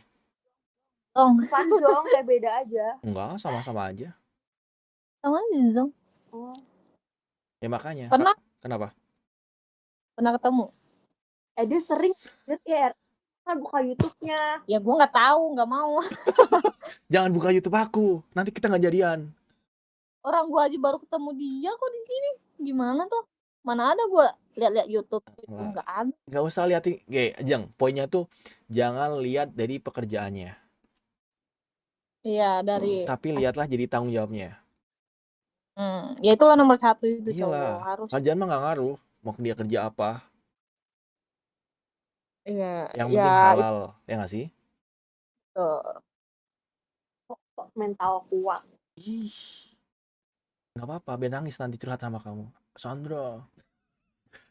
Bukan dong, kayak beda aja. Enggak, sama-sama aja. Sama aja dong. Oh. Ya makanya. Pernah? Kenapa? Pernah ketemu? Dia sering IRL kan buka YouTube-nya. Ya gue nggak tahu, nggak mau. Jangan buka YouTube aku, nanti kita nggak jadian. Orang gue aja baru ketemu dia kok di sini. Gimana tuh? Mana ada gue lihat-lihat YouTube itu nggak ada. Nggak usah liatin, Jeng. Poinnya tuh jangan lihat dari pekerjaannya. Iya dari. Tapi lihatlah jadi tanggung jawabnya. Ya itulah nomor 1 itu Iyalah. cowok harus. Kerjaan mah nggak ngaruh. Mau dia kerja apa? Iya. Yang penting halal, ya nggak sih? Mental kuat. Ih, nggak apa-apa. Biar nangis nanti curhat sama kamu, Sandra.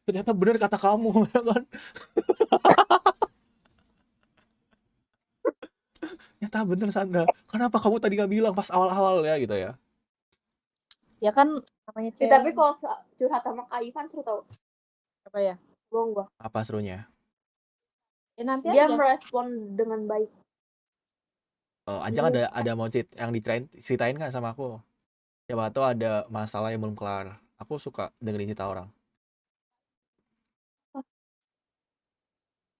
Ternyata bener kata kamu, ya kan? Ternyata bener Sandra. Kenapa kamu tadi nggak bilang pas awal-awal ya gitu ya? Ya kan namanya cewek. Tapi kalau curhat sama Kak Ivan seru tau. Apa ya? Bohong gua. Apa serunya? Ya nanti Dia aja. merespon dengan baik. Ajeng ada mau yang ceritain nggak sama aku? Siapa tahu ada masalah yang belum kelar. Aku suka dengerin cerita orang.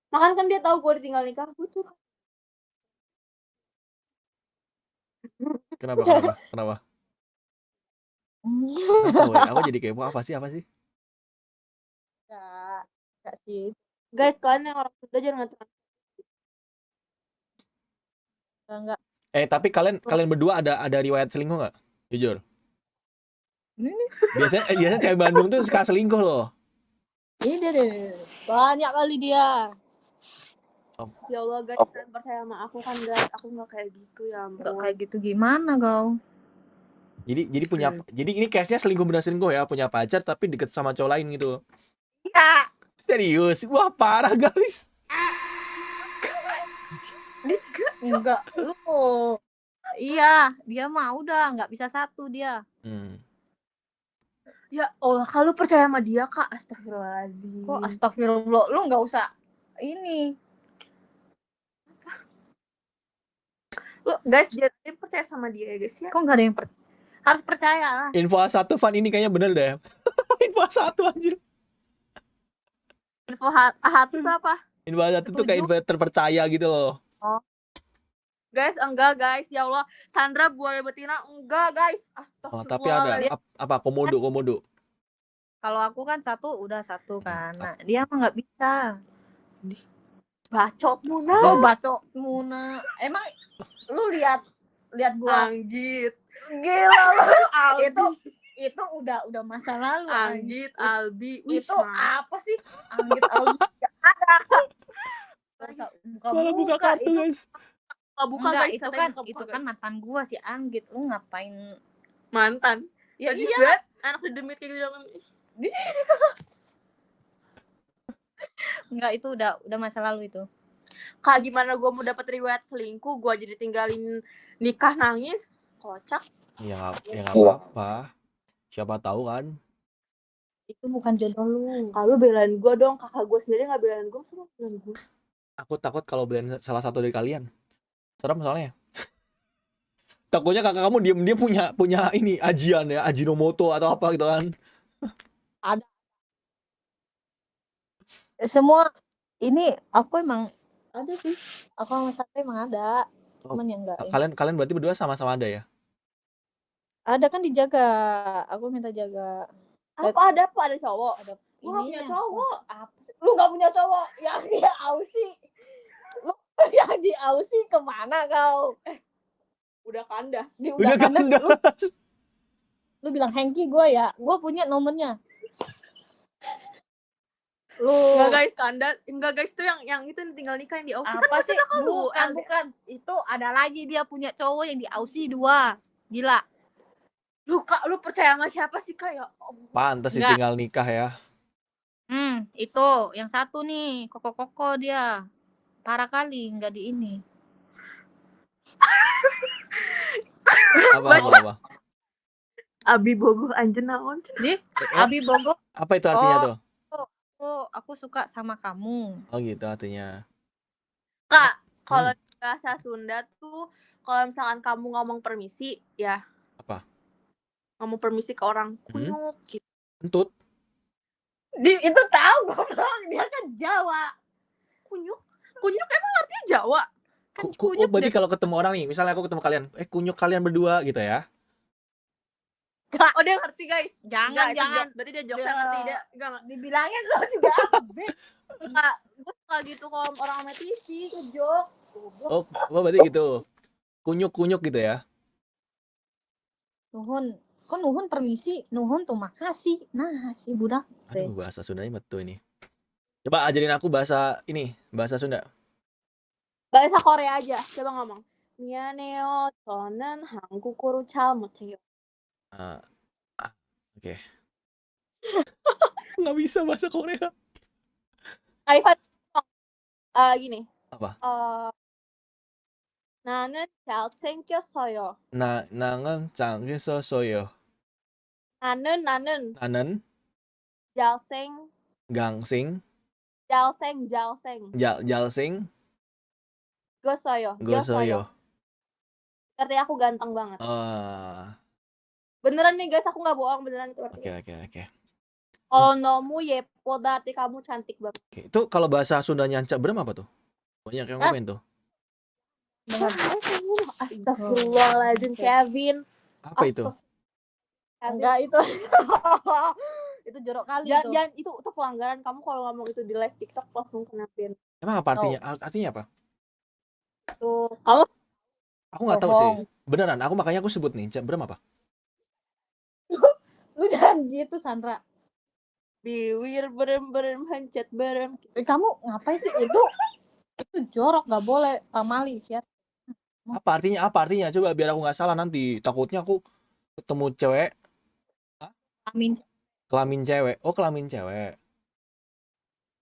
Makan kan dia tahu gue ditinggal nikah, gue curhat. Kenapa? Kenapa? Tahu ya, aku jadi kepo. Apa sih? Enggak sih. Guys, kalian yang orang Sunda jangan ngatur. Enggak. Tapi kalian berdua ada riwayat selingkuh nggak? Jujur. Biasanya cewek Bandung tuh suka selingkuh loh. Ini dia deh. Banyak kali dia. Ya Allah guys, kalian percaya sama aku kan guys, aku nggak kayak gitu ya ampun. Nggak kayak gitu gimana kau? Jadi ini case-nya selingkuh benar selingkuh ya, punya pacar tapi deket sama cowok lain gitu. Ya. Serius, wah parah guys. Enggak, lu. Iya, dia mah udah nggak bisa satu dia. Ya Allah, kalau percaya sama dia Kak, astagfirullahaladzim. Kok astagfirullah, lu nggak usah ini. Lu guys, jangan percaya sama dia ya guys ya. Kok nggak ada yang harus percaya lah. Info A1 Fan ini kayaknya bener deh. Info A1 anjir. Info A1 itu apa? Info A1 tuh kayak info terpercaya gitu loh. Oh. Guys, enggak guys, ya Allah. Sandra buaya betina, enggak guys. Astagfirullah. Tapi ada apa komodo. Kalau aku kan udah satu kan. Nah, dia mah nggak bisa. Bacot Muna. Oh, bacot Muna. Emang lu lihat gua Anggit. gila lu. Itu udah masa lalu. Anggit, Albi. Itu apa sih? Anggit Albi enggak ada. Malah buka kartu itu, guys. Buka enggak, guys, itu kan mantan gua si Anggit. Lu ngapain? Mantan. Ya iya. Anak dedemit kayak gitu dong. Enggak, itu udah masa lalu itu. Kak, gimana gue mau dapat riwayat selingkuh, gue jadi tinggalin nikah nangis, kocak. Ya nggak apa-apa. Siapa tahu kan. Itu bukan jodoh lu. Kalau belain gue dong, kakak gue sendiri nggak belain gue, masa belain gue? Aku takut kalau belain salah satu dari kalian. Serem soalnya. Takutnya kakak kamu dia punya ini ajian ya, Ajinomoto atau apa gitu kan. Ada. Semua ini aku emang ada sih. Aku sama Sate emang ada. Cuman yang enggak. Kalian berarti berdua sama-sama ada ya? Ada kan dijaga. Aku minta jaga. Ada cowok. Ada Gue gak punya cowok. Apa sih? Lu gak punya cowok? Yang di Aussie. Lu yang di Aussie kemana kau? Udah kandas. Udah kandas. Lu bilang Hengki gue ya. Gue punya nomornya. Enggak Lu guys, enggak guys, itu yang itu yang tinggal nikah yang di Aussie kan apa sih? maksudnya kan lu Bukan. Itu ada lagi dia punya cowok yang di Aussie 2. Gila. Lu percaya sama siapa sih Kak ya? Pantas Enggak. tinggal nikah ya. Itu yang satu nih, koko dia. Parah kali nggak di ini. Apa? Abi Bogo Anjena on. Abi Bogo. Apa itu artinya tuh? Aku suka sama kamu. Oh gitu artinya. Kak, kalau bahasa Sunda tuh kalau misalkan kamu ngomong permisi ya. Apa? Ngomong permisi ke orang kunyuk gitu. Kentut. Itu tahu goblok, dia kan Jawa. Kunyuk emang artinya Jawa. Oh, berarti kalau ketemu orang nih, misalnya aku ketemu kalian, kunyuk kalian berdua gitu ya. Oh dia ngerti guys. Jangan. Berarti dia jokesnya ngerti dia. Enggak. Dibilangin lo juga. Enggak. Gue suka gitu kalau orang sama TV ke jokes. Oh, berarti gitu. Kunyuk gitu ya. Nuhun. Kok nuhun permisi? Nuhun tuh makasih. Nah, si budak. Aduh, bahasa Sundanya metu ini. Coba ajarin aku bahasa Sunda. Bahasa Korea aja. Coba ngomong. 미안해요. 저는 한국어로 잘 못해요. Oke. Nggak bisa bahasa Korea. Kaifan gini. Apa? 나는 잘생겼어요. 나는 잘생겼어요. 나는 나는 잘생. 잘생겼어요. Artinya aku ganteng banget. Beneran nih guys, aku nggak bohong, beneran itu artinya. Oke. Kalau 너무 예쁘다 arti kamu cantik banget. Oke. Itu kalau bahasa Sundanya Cak Brem apa tuh? Banyak yang komen tuh. Astagfirullahaladzim, Kevin. Apa itu? Enggak itu. Itu jorok kali itu. Jangan itu pelanggaran, kamu kalau ngomong itu di live TikTok langsung kena pin. Emang apa artinya? Artinya apa? Tuh. Aku nggak tahu sih. Beneran, makanya aku sebut nih. Cak Brem apa? Lu jangan gitu, Sandra. Biwir berem hancet berem. Kamu ngapain sih itu? Itu jorok, nggak boleh pamali sih. Apa artinya? Coba biar aku nggak salah nanti. Takutnya aku ketemu cewek. Kelamin cewek. Oh, kelamin cewek.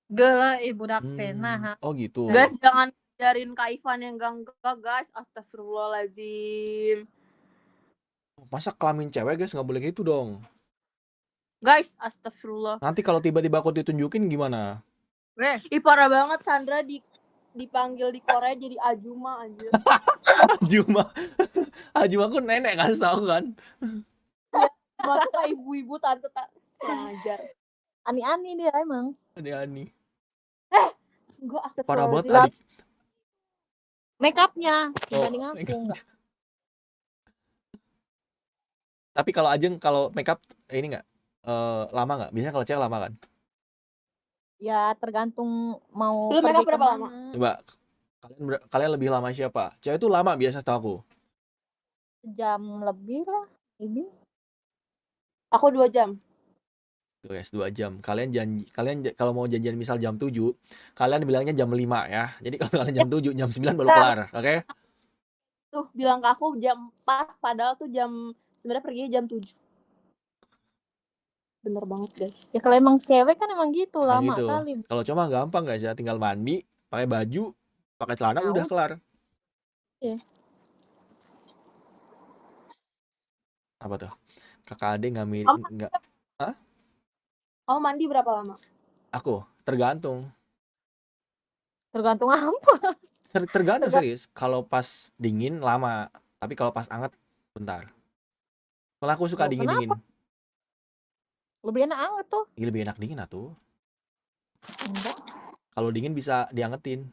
Gela budak pena. Oh gitu. Guys, jangan ajarin Kak Ivan yang enggak guys. Astagfirullahaladzim. Masa kelamin cewek guys, nggak boleh gitu dong. Guys, astagfirullah. Nanti kalau tiba-tiba aku ditunjukin gimana? Ih parah banget, Sandra dipanggil di Korea jadi Ajuma anjir. Ajuma aku nenek kan, tahu kan? Cuma tuh kayak ibu-ibu tante ngajar. Ani-ani dia emang. Ani. Gua Parah banget astagfirullahaladzim. adik. Make up-nya dibanding aku enggak. Tapi kalau Ajeng kalau make up ini enggak lama nggak? Biasanya kalau cewek lama kan? Ya tergantung mau Lu make up berapa lama? Coba kalian lebih lama siapa? Cewek itu lama biasa tahu aku. Jam lebih lah, ini. Aku 2 jam. Tuh guys, 2 jam. Kalian kalau mau janjian misal jam 7, kalian bilangnya jam 5 ya. Jadi kalau kalian jam 7, jam 9 baru kelar, oke? Tuh bilang ke aku jam 4, padahal tuh sebenarnya pergi jam 7. Bener banget guys. Ya kalau emang cewek kan emang gitu Nah, lama gitu. kali. Kalau cuma gampang guys ya, tinggal mandi, pakai baju, pakai celana udah kelar. Iya. Apa tuh? Kakak adik nggak. Kamu mandi berapa lama? Aku tergantung Tergantung apa? Tergantung serius. Kalau pas dingin lama, tapi kalau pas anget bentar. Kalau aku suka dingin. Lebih enak anget tuh. Iya, lebih enak dingin atuh. Enggak. Kalau dingin bisa diangetin.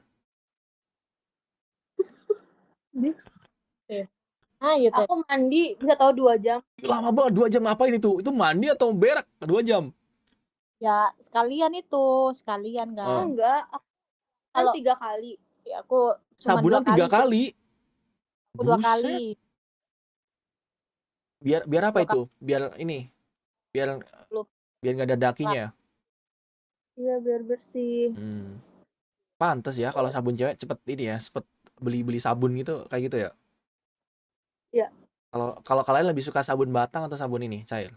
Nah, gitu. Aku mandi bisa tahu 2 jam. Lama banget 2 jam, ngapain itu? Itu mandi atau berak? 2 jam. Ya sekalian kan. Enggak. Kalau 3 kali. Ya aku sabunan 3 kali. Aku 2 kali. Biar apa itu? Biar ini. Biar nggak ada dakinya. Iya, biar bersih. Pantes ya kalau sabun cewek cepet ini ya, cepet beli sabun gitu kayak gitu ya. Iya. Kalau kalian lebih suka sabun batang atau sabun ini cair?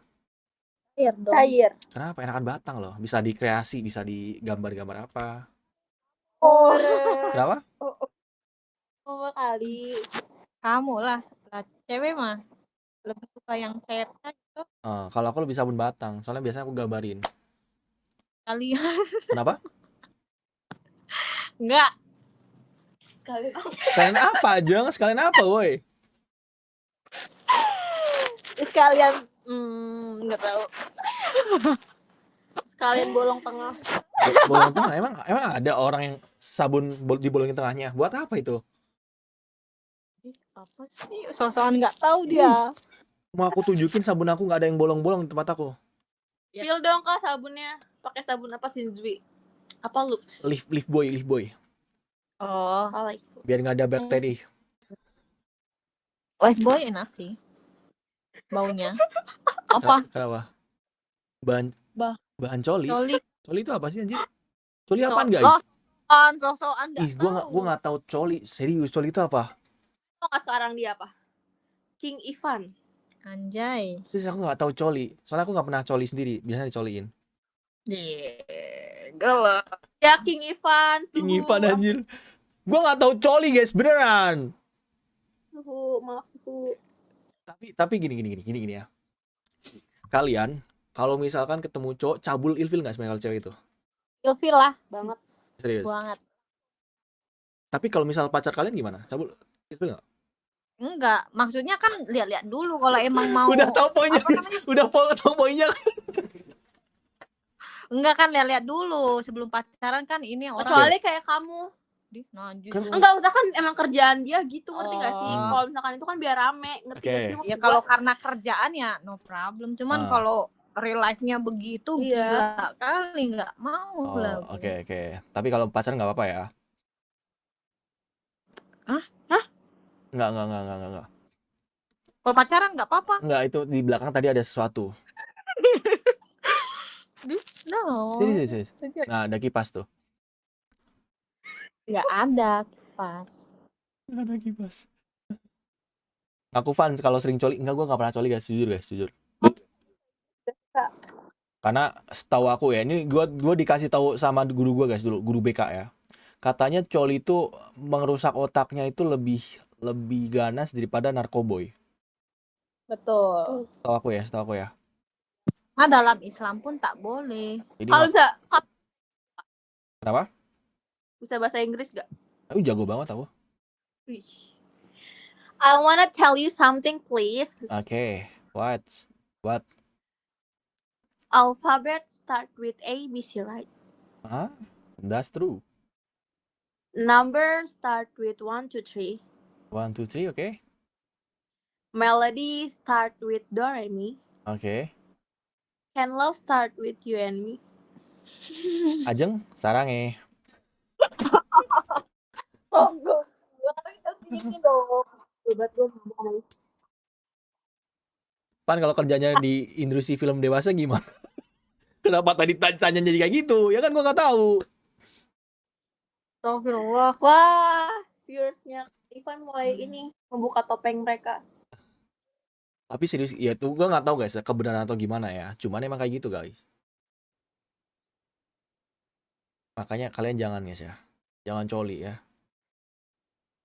Cair dong. Cair. Kenapa? Enakan batang loh. Bisa dikreasi, bisa digambar-gambar apa. Oh, Kenapa? oh kali. Kamu lah cewek mah lebih suka yang cair saja. Kalau aku lebih sabun batang, soalnya biasanya aku gambarin. Kalian Kenapa? enggak Sekalian apa? Jangan sekalian apa, woi? sekalian nggak tahu. Sekalian bolong tengah. Bolong tengah, emang ada orang yang sabun dibolongin tengahnya. Buat apa itu? Apa sih? Sosokan nggak tahu dia. Mau aku tunjukin sabun aku nggak ada yang bolong-bolong di tempat aku. Feel dong Kak sabunnya. Pakai sabun apa sih, Zwi? Apa Lux? Lift boy. Oh, Biar nggak ada bakteri. Lifebuoy enak sih baunya. Apa? Kenapa? Bahan coli. Coli itu apa sih anjir? Coli apaan guys? Sosokan nggak Ih, gua nggak tahu coli. Serius, coli itu apa? Tau nggak sekarang dia apa? King Ivan. Anjay. Terus aku nggak tahu coli. Soalnya aku nggak pernah coli sendiri. Biasanya dicoliin. Galak. Ya King Ivan. King Ivan anjir. Gua nggak tahu coli guys, beneran. Maaf suhu. Tapi gini ya. Kalian kalau misalkan ketemu cowok cabul ilfil nggak sebenarnya kalau cewek itu? Ilfil lah Banget. Serius. banget. Tapi kalau misal pacar kalian gimana? Cabul ilfil nggak? Enggak, maksudnya kan lihat-lihat dulu kalau emang mau. Udah tahu poinnya, guys. Udah tahu poinnya. Enggak kan lihat-lihat dulu sebelum pacaran kan ini orang. Kecuali kayak kamu. Kan- Udah kan emang kerjaan dia gitu, ngerti gak sih? Oh. Kalau misalkan itu kan biar rame, ngerti Oke. gak sih? maksud Ya gua? kalau karena kerjaan ya no problem. Cuman kalau real life-nya begitu Iya. gila kali nggak mau lah. Oke. Tapi kalau pacaran nggak apa-apa ya? Hah? Nggak. Kalau pacaran nggak apa-apa. Nggak, itu di belakang tadi ada sesuatu. No. Serius. Nah, ada kipas tuh. Nggak ada kipas. Nggak ada kipas. Aku fans kalau sering coli. Enggak, gue nggak pernah coli guys, jujur. Karena setahu aku ya, ini gue dikasih tahu sama guru gue guys dulu, guru BK ya. Katanya coli itu merusak otaknya itu lebih ganas daripada narkoboy. Betul. Setahu aku ya. Nah, dalam Islam pun tak boleh. Jadi Kalau bisa, kenapa? bisa bahasa Inggris gak? Aku jago banget aku. I wanna tell you something, please. Oke. What? Alphabet start with A, B, C, right? Huh? That's true. Number start with 1, 2, 3. 1, 2, 3, oke. Melody start with Do, Re, Mi. Oke. Can love start with You and Me. Ajeng, sarange. Oh, gue kesini dong. Hebat gue ngomong. Pan kalau kerjanya di industri film dewasa gimana? Kenapa tadi tanya jadi kayak gitu? Ya kan gua nggak tahu. Astagfirullah. Wah, viewersnya Ivan mulai ini membuka topeng mereka. Tapi serius, ya tuh gua nggak tahu guys, kebenaran atau gimana ya. Cuman emang kayak gitu guys. Makanya kalian jangan guys ya, jangan coli ya.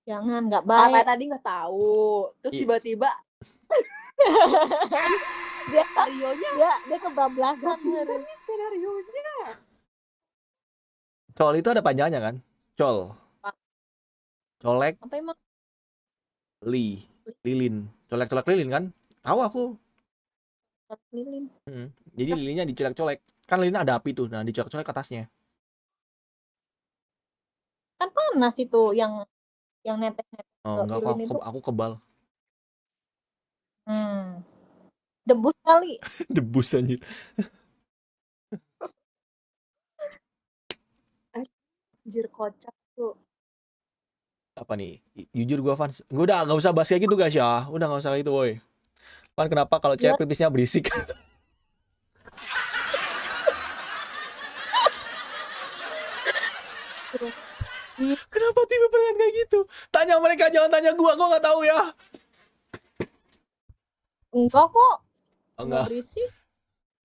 Jangan, nggak baik. Kayak tadi nggak tahu, terus tiba-tiba dia kebablasan bener. skenarionya. Col itu ada panjangnya kan? Col. Colek Apa emang? lilin. Colek lilin kan? Tahu aku. Lilin. Jadi lilinnya dicolek-colek. Kan lilin ada api tuh. Nah, dicolek-colek ke atasnya. Kan panas itu yang netes-netes. Oh, enggak, aku kebal. Debus kali. Debus anjir. Anjir kocak tuh. Apa nih? Jujur gua fans. Gua udah enggak usah bahas kayak gitu guys ya. Udah enggak usah itu, woi. Pan kenapa kalau cewek pipisnya berisik? Kenapa tipe pertanyaan kayak gitu? Tanya mereka, jangan tanya gua nggak tahu ya. Enggak kok. Oh, Enggak enggak. berisik.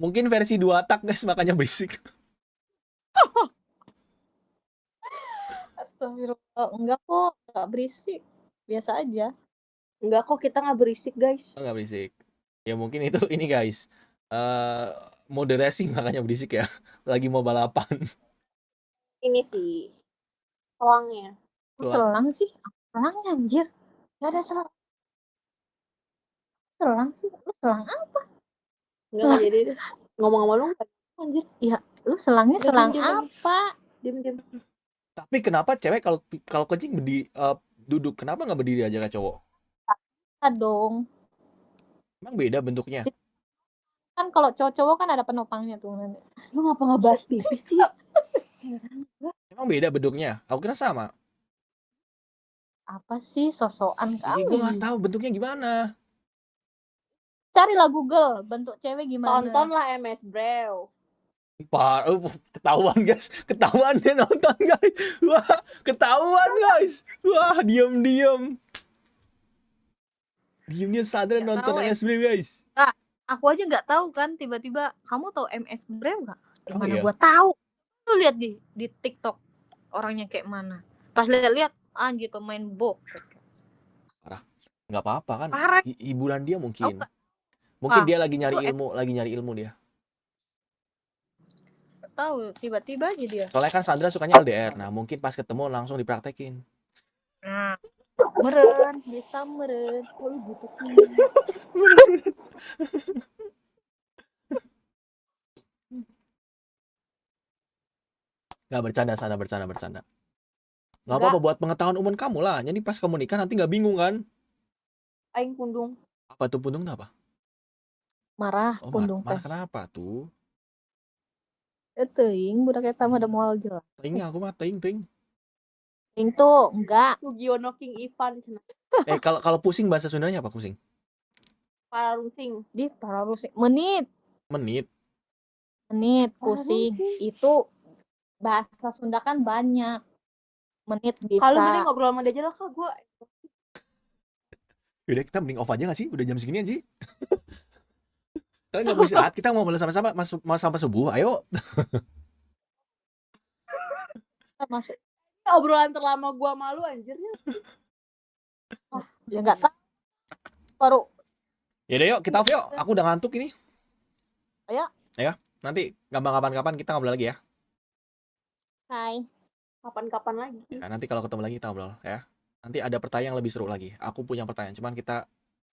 Mungkin versi 2 tak guys, makanya berisik. Astagfirullah. Enggak kok. Enggak berisik. Biasa aja. Enggak kok, kita nggak berisik guys. Oh, nggak berisik. Ya mungkin itu ini guys. Mode racing makanya berisik ya. Lagi mau balapan. Ini sih selangnya. Selang sih. Selang anjir. Gak ada selang. Selang sih. Lu selang apa? Enggak jadi deh. Ngomong sama lu anjir. Ya, lu selangnya Udah, selang diam. apa? Diam. Tapi kenapa cewek kalau kencing duduk, kenapa nggak berdiri aja kayak cowok? Dong. Emang beda bentuknya? Kan kalau cowok-cowok kan ada penopangnya tuh nanti. Lu ngapa ngebahas pipis sih? Emang beda bentuknya? Aku kira sama. Apa sih sosokan Ih, gue nggak kali? tahu bentuknya gimana. Carilah Google bentuk cewek gimana. Tontonlah MS Bro. Ketahuan guys, ketahuan dia nonton guys. Wah, ketahuan guys. Wah, diam. Diamnya sadar Nggak nonton tahu, MSB guys. Aku aja nggak tahu kan, tiba-tiba kamu tahu MS Brave nggak? Oh, Mana iya. gua tahu. Lu lihat di TikTok orangnya kayak mana. Pas lihat anjir pemain box. Nggak apa-apa kan? Parah. Hiburan dia mungkin. Tahu Mungkin Wah, dia lagi nyari itu ilmu dia. tahu tiba-tiba aja dia. Soalnya kan Sandra sukanya LDR. Nah, mungkin pas ketemu langsung dipraktekin. Nah, Meren, bisa meren. Kok lu gitu sih? Nggak bercanda, Sana bercanda. Nggak apa-apa buat pengetahuan umum kamu lah. Jadi pas kamu nikah nanti nggak bingung kan? Aing pundung. Apa tuh pundung apa? Marah, Oh, pundung marah teh. kenapa tuh? Teuing budak eta mah ada moal jelas. Ting aku mah ting. Ting tuh enggak. Sugiono King Ivan cenah. Kalau pusing bahasa Sundanya apa pusing? Pararusing. Di pararusing. Menit pusing. Pararusing. Itu bahasa Sunda kan banyak. Menit bisa. Kalau mending ngobrol sama dia aja lah Kak, gua. Yaudah kita mending off aja nggak sih? Udah jam seginian sih. Kalian nggak mau istirahat? Kita mau sama-sama mau sampai subuh. Ayo. Masuk. Obrolan terlama gua malu anjirnya. Ya enggak tahu. Baru Yaudah yuk kita off yuk. Aku udah ngantuk ini. Ayo. Nanti kapan-kapan kita ngobrol lagi ya. hai. Kapan-kapan lagi. Ya, nanti kalau ketemu lagi kita ngobrol ya. Nanti ada pertanyaan yang lebih seru lagi. Aku punya pertanyaan, cuman kita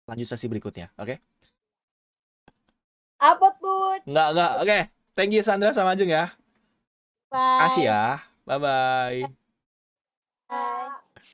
lanjut sesi berikutnya, oke? Apa tuh? Enggak, oke. Thank you Sandra sama Ajeng ya. Bye. Kasih ya. Bye-bye.